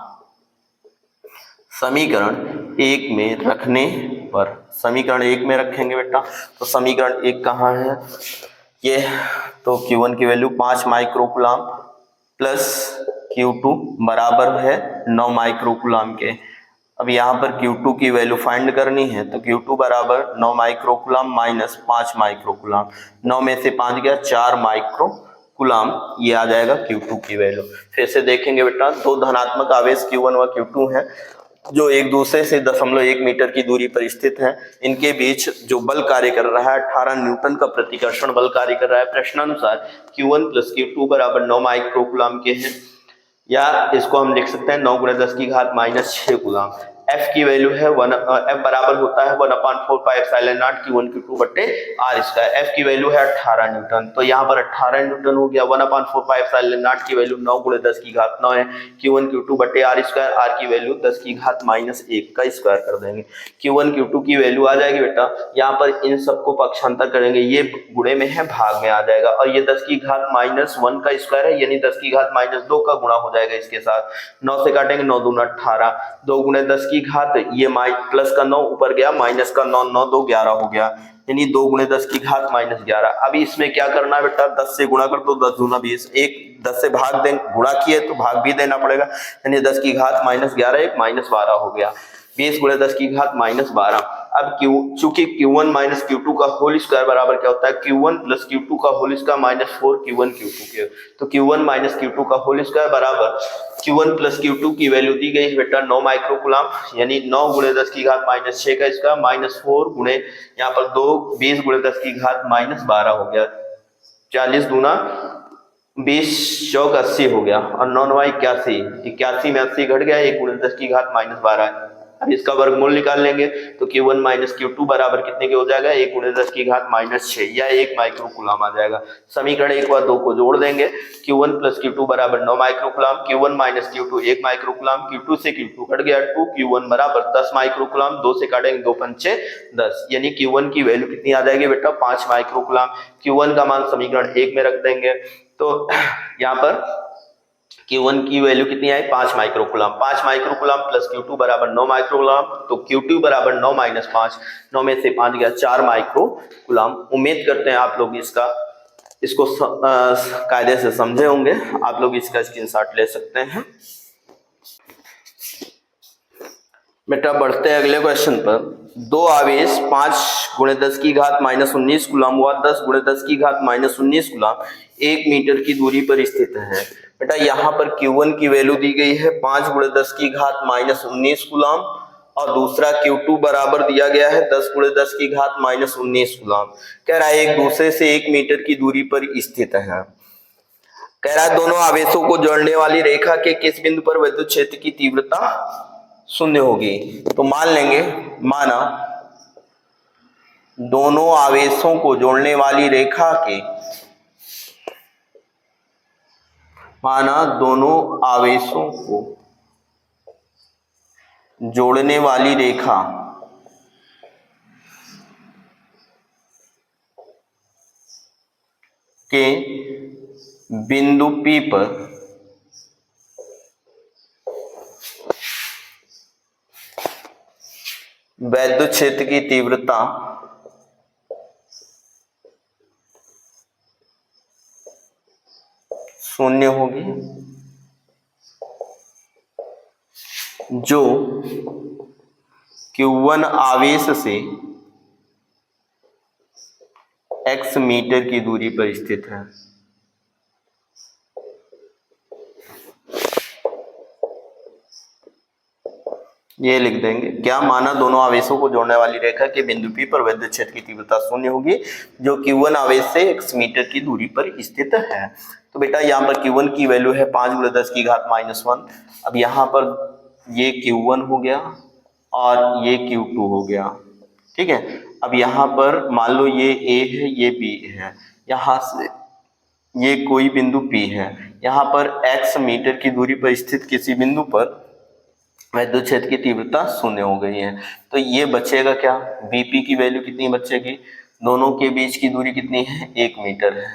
समीकरण 1 में रखने पर, समीकरण 1 में रखेंगे बेटा, तो समीकरण 1 कहाँ है ये, तो Q1 की वैल्यू 5 माइक्रोकूलम प्लस Q2 बराबर है 9 माइक्रोकूलम के। अब यहाँ पर Q2 की वैल्यू फाइंड करनी है, तो Q2 बराबर 9 माइक्रोकूलम माइनस 5 माइक्रोकूलम, 9 में से 5 गया 4 माइक्रोकूलम, ये आ जाएगा Q2 की वैल्यू। फिर से देखेंगे बेटा, दो धनात्मक आवेश Q1 व Q2 है, जो एक दूसरे से 0.1 मीटर की दूरी पर स्थित है। इनके बीच जो बल कार्य कर रहा है 18 न्यूटन का प्रतिकर्षण बल कार्य कर रहा है। प्रश्नानुसार Q1 + Q2 बराबर 9 माइक्रोकूलम के हैं, या इसको हम लिख सकते हैं 9 गुणे 10 की घात -6 कूलम। F की वैल्यू है F बराबर होता है 1/4πε0 Q1 Q2 बट्टे r²। F की वैल्यू है 18 न्यूटन, तो यहाँ पर 18 न्यूटन हो गया। 1/4πε0 की वैल्यू 9 गुणे 10 की घात 9 है, Q1 Q2 बट्टे r², r की वैल्यू 10 की घात -1 का स्क्वायर कर देंगे, Q1 Q2 की वैल्यू आ जाएगी बेटा। यहाँ पर इन सबको पक्षांतर करेंगे, ये गुणे में है, भाग में आ जाएगा, और ये 10 की घात -1 का स्क्वायर है, यानी 10 की घात -2 का गुणा हो जाएगा इसके साथ। 9 से काटेंगे, 9 दूना 18, 2 गुणे 10 की घात, ये प्लस का 9 ऊपर गया, माइनस का 9, 9 2 11 हो गया, यानी 2 गुणे 10 की घात -11। अभी इसमें क्या करना है बेटा, 10 से गुणा कर दो, 10 दूना 20, एक 10 से भाग दें, गुणा किए तो भाग भी देना पड़ेगा, यानी 10 की घात -11 एक -12 हो गया, 20 गुणे 10 की घात -12। अब चूंकि Q1 - Q2 का होल स्क्वायर बराबर क्या होता है, Q1 + Q2 का होल स्क्वायर -4 Q1 Q2 के, तो Q1 - Q2 का होल स्क्वायर बराबर Q1 + Q2 की वैल्यू दी गई है बेटा 9 माइक्रोकूलम, यानी 9 गुणे 10 की घात -6 का स्क्वायर -4 गुणे यहाँ पर 2 20 गुणे 10 की घात -12 हो गया, 40 दूना 20 चौक 80 हो गया, और 9 9 81, 81 में 80 घट गया, 1 गुणे 10 की घात -12। अब इसका वर्गमूल निकाल लेंगे, तो Q1 - Q2 बराबर कितने के हो जाएगा, 1 गुणे 10 की घात -6 या 1 माइक्रोकूलम आ जाएगा। समीकरण 1 व 2 को जोड़ देंगे, Q1 + Q2 बराबर 9 microcoulomb, Q1 - Q2 1 microcoulomb, Q2 से Q2 कट गया, 2Q1 बराबर 10 माइक्रोकूलम, 2 से काटेंगे 2 पंचे 10, यानी Q1 की वैल्यू कितनी आ जाएगी बेटा, 5 माइक्रोकूलम। Q1 का मान समीकरण 1 में रख देंगे, तो यहाँ पर Q1 की वैल्यू कितनी आई, 5 माइक्रोकूलम, 5 माइक्रोकूलम प्लस Q2 बराबर 9 माइक्रोकूलम, तो Q2 बराबर 9 - 5, 9 में से 5 गया 4 माइक्रोकूलम। उम्मीद करते हैं आप लोग इसको कायदे से समझे होंगे, आप लोग इसका स्क्रीनशॉट ले सकते हैं। बेटा बढ़ते हैं अगले क्वेश्चन पर। दो आवेश 5 गुणे 10 की घात -19 कूलम व 10 गुणे 10 की घात -19 कूलम 1 मीटर की दूरी पर स्थित है। बेटा यहाँ पर Q1 की वैल्यू दी गई है 5 × 10 की घात -19 कूलाम और दूसरा Q2 बराबर दिया गया है 10 × 10 की घात -19 कूलाम। कह रहा है एक दूसरे से 1 मीटर की दूरी पर स्थित है। कह रहा है दोनों आवेशों को जोड़ने वाली रेखा के किस बिंदु पर विद्युत क्षेत्र की तीव्रता 0 होगी। तो मान लेंगे, माना दोनों आवेशों को जोड़ने वाली रेखा के, माना दोनों आवेशों को जोड़ने वाली रेखा के बिंदु P पर विद्युत क्षेत्र की तीव्रता शून्य होगी, जो Q1 आवेश से x मीटर की दूरी पर स्थित है। ये लिख देंगे क्या, माना दोनों आवेशों को जोड़ने वाली रेखा के बिंदु P पर विद्युत क्षेत्र की तीव्रता शून्य होगी, जो Q1 आवेश से x मीटर की दूरी पर स्थित है। तो बेटा यहाँ पर Q1 की वैल्यू है 5 × 10 की घात -1। अब यहाँ पर ये Q1 हो गया और ये Q2 हो गया, ठीक है। अब यहाँ पर मान लो ये A है, ये B है, यहाँ से ये कोई बिंदु P है, यहाँ पर x मीटर की दूरी पर स्थित किसी बिंदु पर विद्युत क्षेत्र की तीव्रता शून्य हो गई है। तो ये बचेगा क्या, Bp की वैल्यू कितनी बचेगी, दोनों के बीच की दूरी कितनी है, 1 मीटर है,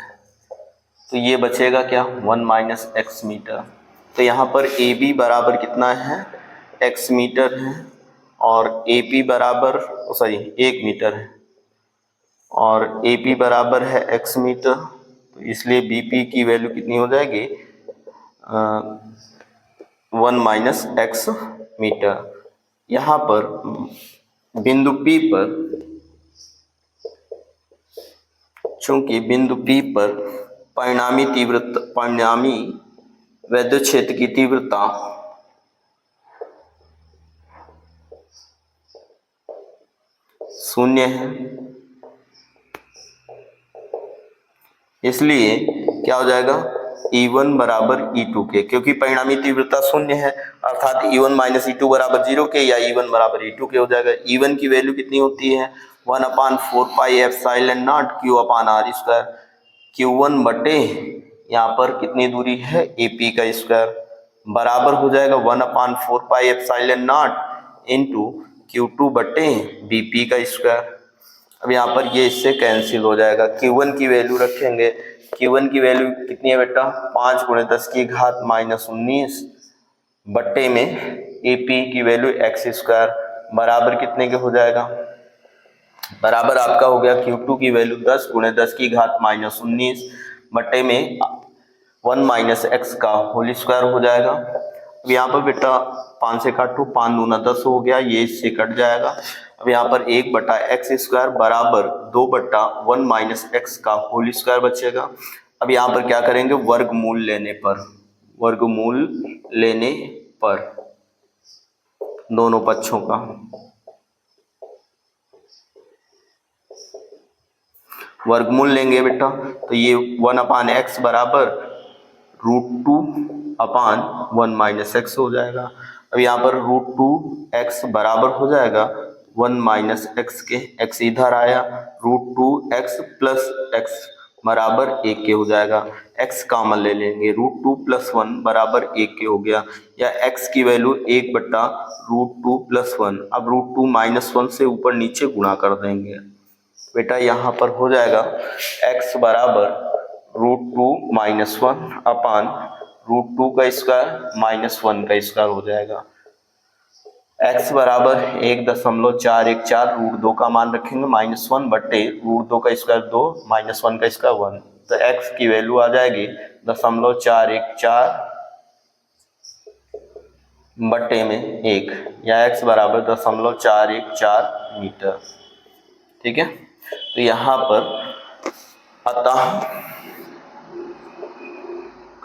तो ये बचेगा क्या, 1 - x मीटर। तो यहाँ पर AB बराबर कितना है, x मीटर है, और AP बराबर 1 मीटर है, और AP बराबर है x मीटर, तो इसलिए BP की वैल्यू कितनी हो जाएगी, 1 - x मीटर। यहाँ पर बिंदु P पर, चूंकि बिंदु P पर परिणामी विद्युत क्षेत्र की तीव्रता शून्य है, इसलिए क्या हो जाएगा, E1 बराबर E2 के, क्योंकि परिणामी तीव्रता शून्य है, अर्थात E1 - E2 बराबर 0 के, या E1 बराबर E2 के हो जाएगा। E1 की वैल्यू कितनी होती है, 1/4πε0 Q/r²। Q1 बटे यहाँ पर कितनी दूरी है, AP का स्क्वायर, बराबर हो जाएगा 1/4πε0 इंटू Q2 बटे BP का स्क्वायर। अब यहाँ पर ये इससे कैंसिल हो जाएगा। Q1 की वैल्यू रखेंगे, Q1 की वैल्यू कितनी है बेटा, 5 × 10 की घात -19 बट्टे में AP की वैल्यू x² बराबर कितने के हो जाएगा, बराबर आपका हो गया Q2 की वैल्यू 10 × 10 की घात -19 बट्टे में 1 - x का होल स्क्वायर हो जाएगा। अब यहाँ पर बेटा 5 से काटो, 5 दूना 10 हो गया, ये इससे कट जाएगा। अब यहाँ पर 1/x² बराबर 2/1 - x का होल स्क्वायर बचेगा। अब यहाँ पर क्या करेंगे, वर्गमूल लेने पर दोनों पक्षों का वर्गमूल लेंगे बेटा, तो ये 1/x बराबर √2/1 - x हो जाएगा। अब यहाँ पर √2x बराबर हो जाएगा 1 - x के, x इधर आया, √2x + x बराबर 1 के हो जाएगा। x कॉमन ले लेंगे, √2 + 1 बराबर 1 के हो गया, या x की वैल्यू 1/√2 + 1। अब √2 - 1 से ऊपर नीचे गुणा कर देंगे बेटा, यहाँ पर हो जाएगा x बराबर √2 - 1/√2 का स्क्वायर -1 का स्क्वायर हो जाएगा। x बराबर 1.414, √2 का मान रखेंगे -1 बट्टे √2 का स्क्वायर 2 -1 का स्क्वायर 1, तो x की वैल्यू आ जाएगी 0.414 बट्टे में 1, या x बराबर 0.414 मीटर। ठीक है, तो यहाँ पर अतः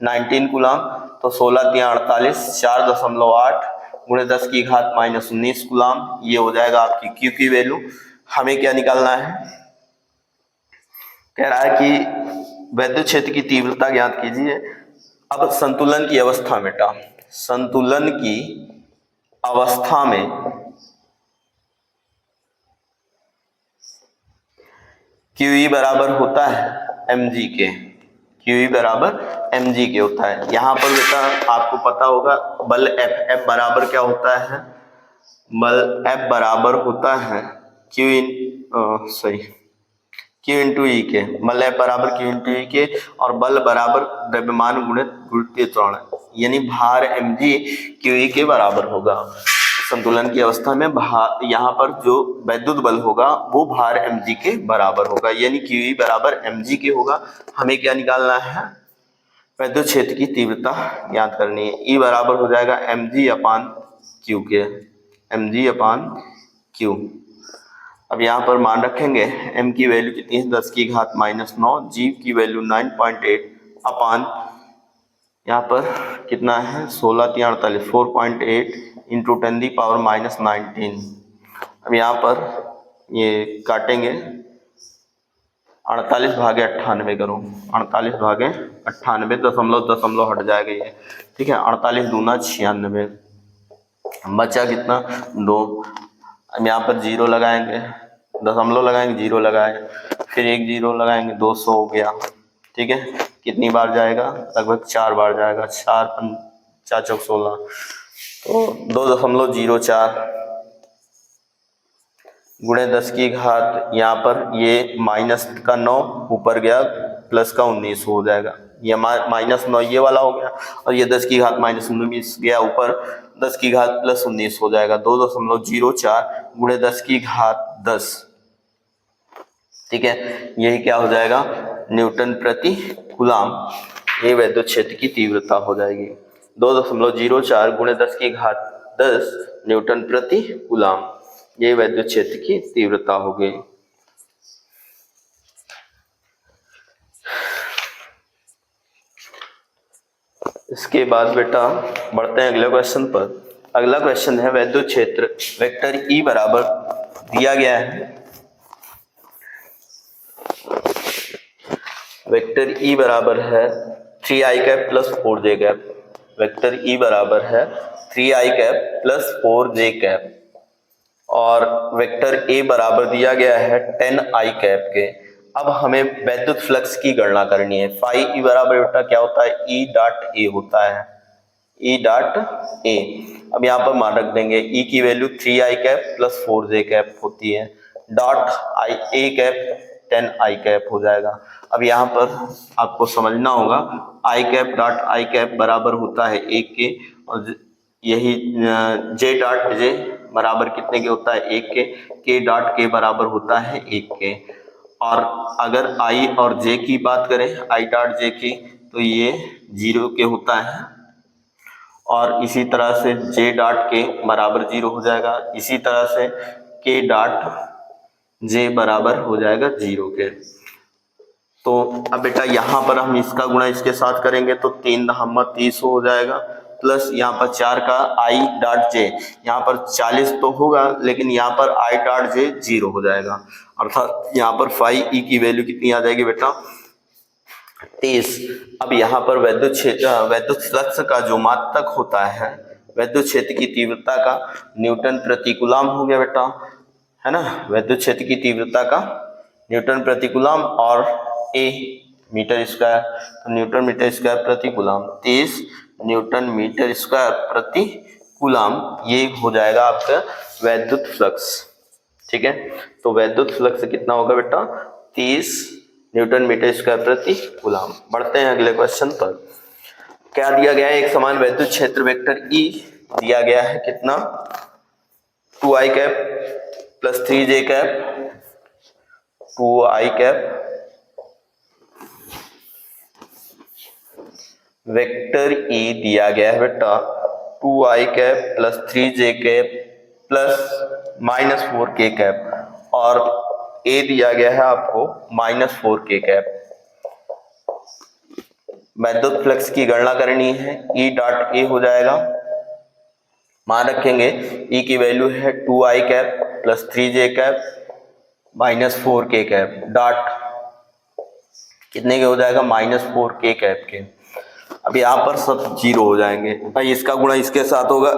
19 कूलाम। तो 16 तिया 48, 4.8 गुणे 10 की घात -19 कूलाम। ये हो जाएगा आपकी क्यू की वैल्यू। हमें क्या निकालना है, कह रहा है कि वैद्युत क्षेत्र की तीव्रता ज्ञात कीजिए। अब संतुलन की अवस्था में बेटा, संतुलन की अवस्था में QE बराबर होता है mg के, QE बराबर mg के होता है। यहाँ पर बेटा आपको पता होगा बल F बराबर क्या होता है, बल F बराबर होता है Q इंटू ई के, बल F बराबर Q इंटू ई के, और बल बराबर द्रव्यमान गुणित गुरुत्वीय त्वरण, यानी भार mg QE के बराबर होगा। संतुलन की अवस्था में यहाँ पर जो वैद्युत बल होगा वो भार mg के बराबर होगा, यानी QE बराबर mg के होगा। हमें क्या निकालना है, वैद्युत क्षेत्र की तीव्रता ज्ञात करनी है। E बराबर हो जाएगा mg अपान q के, mg अपान q। अब यहाँ पर मान रखेंगे m की वैल्यू कितनी है, 10 की घात -9, g की वैल्यू 9.8 अपान यहाँ पर कितना है 16 तिया 48, 4.8 इंटू 10⁻⁻19। अब यहाँ पर ये काटेंगे, 48 भागे 98 करो, 48 भागे 98, दशमलव हट जाएगा ये, ठीक है। 48 दूना 96, बचा कितना 2। अब यहाँ पर जीरो लगाएंगे, दशमलव लगाएंगे, जीरो लगाए, फिर एक जीरो लगाएंगे, 200 हो गया, ठीक है। कितनी बार जाएगा, लगभग 4 बार जाएगा, 4 4 चौक 16, तो 2.04 गुणे 10 की घात, यहाँ पर ये माइनस का 9 ऊपर गया, प्लस का 19 हो जाएगा, ये -9 ये वाला हो गया, और ये 10 की घात -19 गया ऊपर, 10 की घात +19 हो जाएगा, 2.04 गुणे 10 की घात 10, ठीक है। यही क्या हो जाएगा, न्यूटन प्रति कूलाम। ये वैद्युत क्षेत्र की तीव्रता हो जाएगी, 2.04 गुणे 10 की घात 10 न्यूटन प्रति कूलाम। ये वैद्युत क्षेत्र की तीव्रता हो गई। इसके बाद बेटा बढ़ते हैं अगले क्वेश्चन पर। अगला क्वेश्चन है वैद्युत क्षेत्र वेक्टर E बराबर दिया गया है, वेक्टर E बराबर है 3i cap plus 4j cap, vector E बराबर है 3i cap plus 4j cap, और वेक्टर A बराबर दिया गया है 10i कैप के। अब हमें वैद्युत फ्लक्स की गणना करनी है। फाई E बराबर बेटा क्या होता है, E डॉट A होता है, E डॉट A। अब यहाँ पर मान रख देंगे E की value 3i cap plus 4j cap होती है, dot A cap 10i cap हो जाएगा। अब यहाँ पर आपको समझना होगा i cap dot i cap बराबर होता है 1 के, और यही j डॉट j बराबर कितने के होता है 1 के, k डॉट k बराबर होता है 1 के। और अगर i और j की बात करें, i डॉट j की, तो ये 0 के होता है, और इसी तरह से j डॉट k बराबर 0 हो जाएगा, इसी तरह से k डॉट j बराबर हो जाएगा 0 के। तो अब बेटा यहाँ पर हम इसका गुणा इसके साथ करेंगे तो 3×30 हो जाएगा, प्लस यहाँ पर 4 का i डॉट j, यहाँ पर 40 तो होगा, लेकिन यहाँ पर i डॉट j 0 हो जाएगा, अर्थात यहाँ पर फाई E की वैल्यू कितनी आ जाएगी बेटा 30। अब यहाँ पर वैद्युत फ्लक्स का जो मात्रक होता है वैद्युत क्षेत्र की तीव्रता का न्यूटन प्रति कूलाम हो गया बेटा, है ना। वैद्युत क्षेत्र की तीव्रता का न्यूटन प्रति कूलाम, और A मीटर स्क्वायर, तो न्यूटन मीटर स्क्वायर प्रति कूलाम, 30 न्यूटन मीटर स्क्वायर प्रति कूलाम, ये हो जाएगा आपका वैद्युत फ्लक्स, ठीक है। तो वैद्युत फ्लक्स कितना होगा बेटा 30 न्यूटन मीटर स्क्वायर प्रति कूलाम। बढ़ते हैं अगले क्वेश्चन पर। क्या दिया गया है, एक समान वैद्युत क्षेत्र वेक्टर E दिया गया है, कितना 2i cap plus 3j cap, 2i cap, vector E दिया गया है बेटा 2i cap plus 3j cap plus -4k cap, और A दिया गया है आपको -4k कैप। वैद्युत फ्लक्स की गणना करनी है, ई डॉट ए हो जाएगा, मान रखेंगे ई की वैल्यू है 2i cap plus 3j cap minus 4k cap, dot कितने के हो जाएगा -4k कैप के। अब यहाँ पर सब जीरो हो जाएंगे, भाई इसका गुणा इसके साथ होगा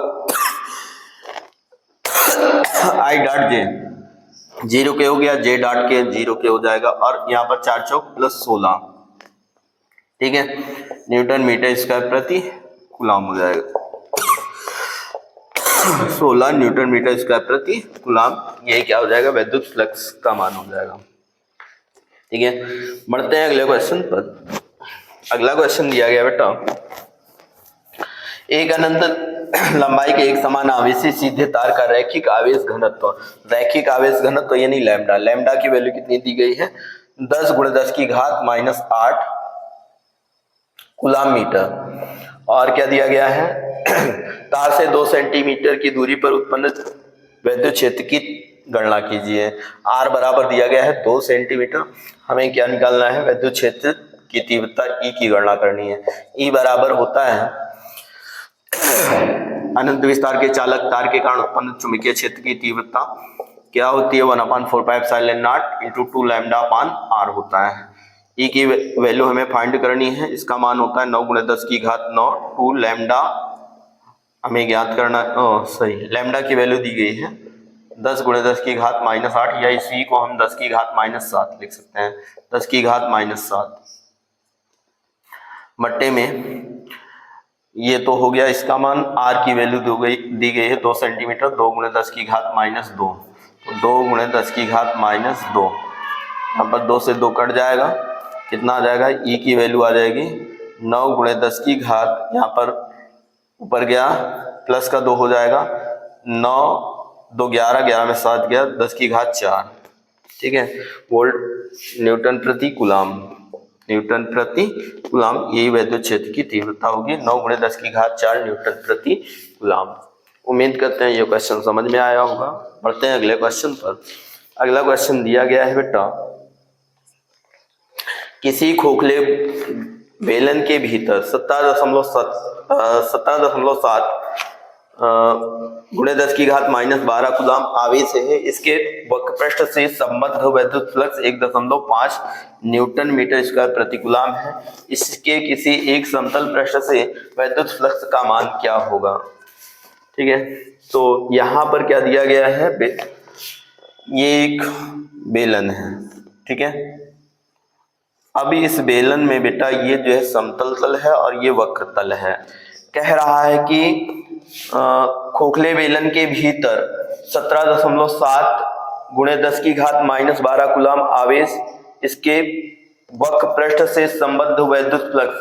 आई डॉट जे, जीरो के हो गया, जे डॉट के जीरो के हो जाएगा, और यहाँ पर 4 चौक प्लस 16, ठीक है, न्यूटन मीटर स्क्वायर प्रति कूलम हो जाएगा, 16 न्यूटन मीटर स्क्वायर प्रति कूलम, ये क्या हो जाएगा वैद्युत फ्लक्स का मान हो जाएगा। ठीक है, बढ़ते हैं अगले क्वेश्चन पर। अगला क्वेश्चन दिया गया बेटा, एक अनंत लंबाई के एक समान आवेशी सीधे तार का रैखिक आवेश घनत्व, रैखिक आवेश घनत्व यानी लैम्डा, लैम्डा की वैल्यू कितनी दी गई है 10 × 10⁻⁸ कूलम मीटर, और क्या दिया गया है तार से 2 सेंटीमीटर की दूरी पर उत्पन्न वैद्युत क्षेत्र की गणना कीजिए। R बराबर दिया गया है 2 सेंटीमीटर, हमें क्या निकालना है वैद्युत क्षेत्र की तीव्रता E की गणना करनी है। E बराबर होता है अनंत विस्तार के चालक तार के कारण उत्पन्न चुंबकीय क्षेत्र की तीव्रता क्या होती है 1/4πε0 × 2 λ/r होता है। E की वैल्यू हमें फाइंड करनी है, इसका मान होता है 9 × 10⁹ 2 लैम्डा हमें ज्ञात करना, सही लैम्डा की वैल्यू दी गई है 10 × 10⁻⁸, या इसी को हम 10⁻⁷ लिख सकते हैं, 10⁻⁷ बट्टे में ये तो हो गया इसका मान, R की वैल्यू दी गई है 2 सेंटीमीटर, 2 × 10⁻⁻2, तो 2 × 10⁻⁻2, यहाँ पर 2 से 2 कट जाएगा, कितना आ जाएगा E की वैल्यू आ जाएगी 9 × 10 की घात, यहाँ पर ऊपर गया प्लस का 2 हो जाएगा, 9 2 11, 11 में 7 गया, 10⁻4, ठीक है, वोल्ट न्यूटन प्रति कूलम, न्यूटन प्रति कूलम, यही वैद्युत क्षेत्र की तीव्रता होगी 9 × 10⁻4 न्यूटन प्रति कूलम। उम्मीद करते हैं ये क्वेश्चन समझ में आया होगा। बढ़ते हैं अगले क्वेश्चन पर। अगला क्वेश्चन दिया गया है बेटा, किसी खोखले बेलन के भीतर 17.7 × 10⁻12 कूलम आवेश है, इसके वक्रपृष्ठ से संबद्ध वैद्युत फ्लक्स 1.5 न्यूटन मीटर स्क्वायर प्रति कूलम है, इसके किसी एक समतल पृष्ठ से वैद्युत फ्लक्स का मान क्या होगा। ठीक है, तो यहाँ पर क्या दिया गया है, ये एक बेलन है, ठीक है, अभी इस बेलन में बेटा ये जो है समतल तल है और ये वक्र तल है, कह रहा है कि खोखले बेलन के भीतर 17.7 × 10⁻12 कूलम आवेश, इसके वक्र पृष्ठ से संबद्ध वैद्युत फ्लक्स,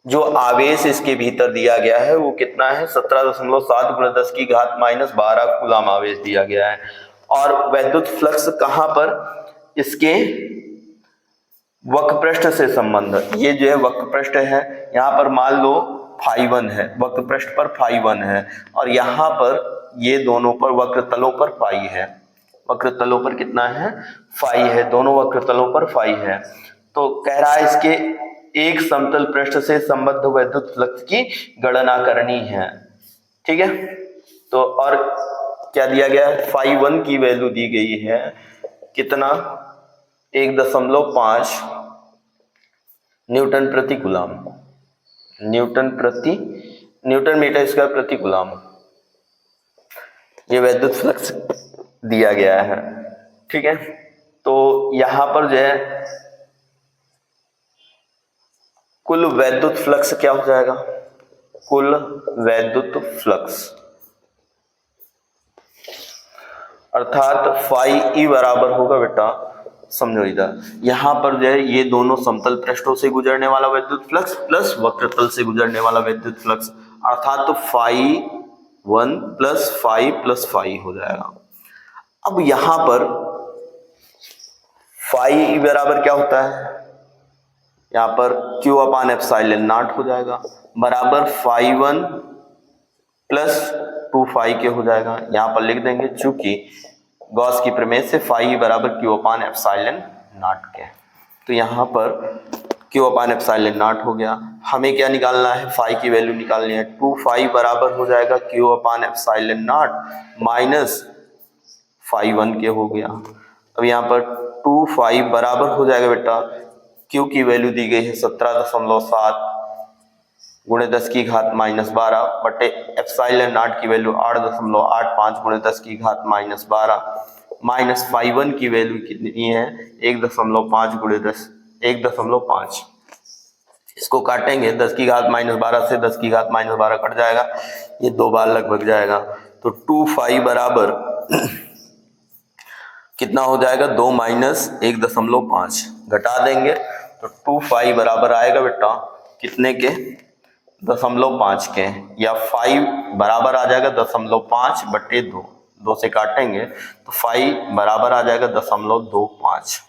जो आवेश इसके भीतर दिया गया है वो कितना है 17.7 × 10⁻12 कूलम आवेश दिया गया है, और वैद्युत फ्लक्स कहाँ पर, इसके वक्रपृष्ठ से संबंध, ये जो है वक्रपृष्ठ है, यहाँ पर मान लो φ1 है, वक्रपृष्ठ पर φ1 है, और यहाँ पर ये दोनों पर वक्र तलों पर φ है, वक्र तलों पर कितना है φ है, दोनों वक्र तलों पर φ है, तो कह रहा है इसके एक समतल पृष्ठ से संबद्ध वैद्युत फ्लक्स की गणना करनी है। ठीक है, तो और क्या दिया गया है, φ1 की वैल्यू दी गई है कितना 1.5 न्यूटन प्रति कूलम, न्यूटन मीटर स्क्वायर प्रति कूलम, ये वैद्युत फ्लक्स दिया गया है। ठीक है, तो यहां पर जो है कुल वैद्युत फ्लक्स क्या हो जाएगा, कुल वैद्युत फ्लक्स अर्थात φe बराबर होगा बेटा, समझो इधर, यहाँ पर जो है ये दोनों समतल पृष्ठों से गुजरने वाला वैद्युत फ्लक्स प्लस वक्रतल से गुजरने वाला वैद्युत फ्लक्स, अर्थात तो φ1 प्लस φ हो जाएगा। अब यहाँ पर φe बराबर क्या होता है, यहाँ पर Q/ε0 हो जाएगा, बराबर φ1 प्लस 2φ के हो जाएगा। यहाँ पर लिख देंगे चूंकि गॉस की प्रमेय से φe बराबर Q/ε0 के, तो यहाँ पर Q/ε0 हो गया। हमें क्या निकालना है, फाई की वैल्यू निकालनी है। 2 फाई बराबर हो जाएगा Q/ε0 माइनस फाई 1 के हो गया। अब यहाँ पर 2 फाई बराबर हो जाएगा बेटा, Q की वैल्यू दी गई है 17.7 गुणे 10 की घात -12 बटे ε0 की वैल्यू 8.85 गुणे 10 की घात -12 माइनस फाई 1 की वैल्यू कितनी है 1.5 गुणे 10 1.5। इसको काटेंगे 10 की घात -12 से 10 की घात -12 कट जाएगा, ये 2 बार लगभग जाएगा। तो 2 फाई बराबर कितना हो जाएगा, 2 माइनस 1.5 घटा देंगे तो 2 फाई बराबर आएगा बेटा कितने के, 0.5 के, या फाई बराबर आ जाएगा 0.5 बटे 2, 2 से काटेंगे तो फाई बराबर आ जाएगा 0.25।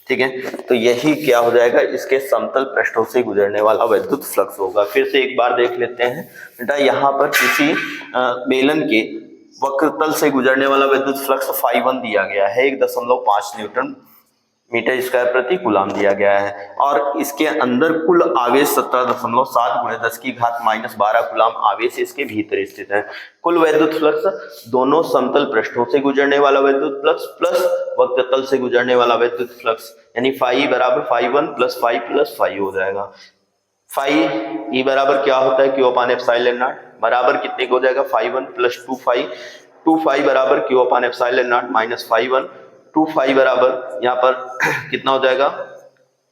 ठीक है, तो यही क्या हो जाएगा, इसके समतल पृष्ठों से गुजरने वाला वैद्युत फ्लक्स होगा। फिर से एक बार देख लेते हैं बेटा, यहाँ पर किसी बेलन के वक्रतल से गुजरने वाला विद्युत फ्लक्स फाई 1 दिया गया है 1.5 न्यूटन मीटर स्क्वायर प्रति कूलाम दिया गया है, और इसके अंदर कुल आवेश 17.7 गुणे 10 की घात -12 कूलाम आवेश इसके भीतर स्थित है। कुल वैद्युत फ्लक्स दोनों समतल पृष्ठों से गुजरने वाला वैद्युत फ्लक्स प्लस वक्रतल से गुजरने वाला वैद्युत फ्लक्स, यानी फाई बराबर फाई 1 प्लस फाई हो जाएगा। फाई ई बराबर क्या होता है, Q/ε0 बराबर कितने को हो जाएगा, फाई 1 प्लस 2 फाई बराबर Q/ε0 माइनस फाई 1। 2 फाई बराबर यहाँ पर कितना हो जाएगा,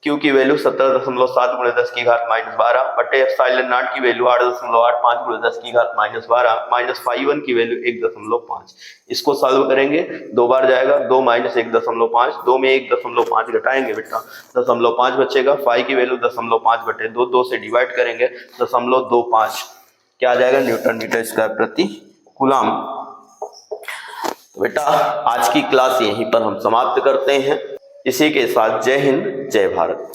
Q की वैल्यू 17.7 गुणे 10 की घात -12 बटे ε0 की वैल्यू 8.85 गुणे 10 की घात -12 माइनस फाई 1 की वैल्यू 1.5। इसको सॉल्व करेंगे, 2 बार जाएगा, 2 माइनस 1.5, 2 में 1.5 घटाएंगे बेटा 0.5 बचेगा। फाई की वैल्यू 0.5 बटे 2, 2 से डिवाइड करेंगे 0.25 क्या आ जाएगा, न्यूटन मीटर स्क्वायर प्रति कूलाम। तो बेटा आज की क्लास यहीं पर हम समाप्त करते हैं। इसी के साथ जय हिंद जय भारत।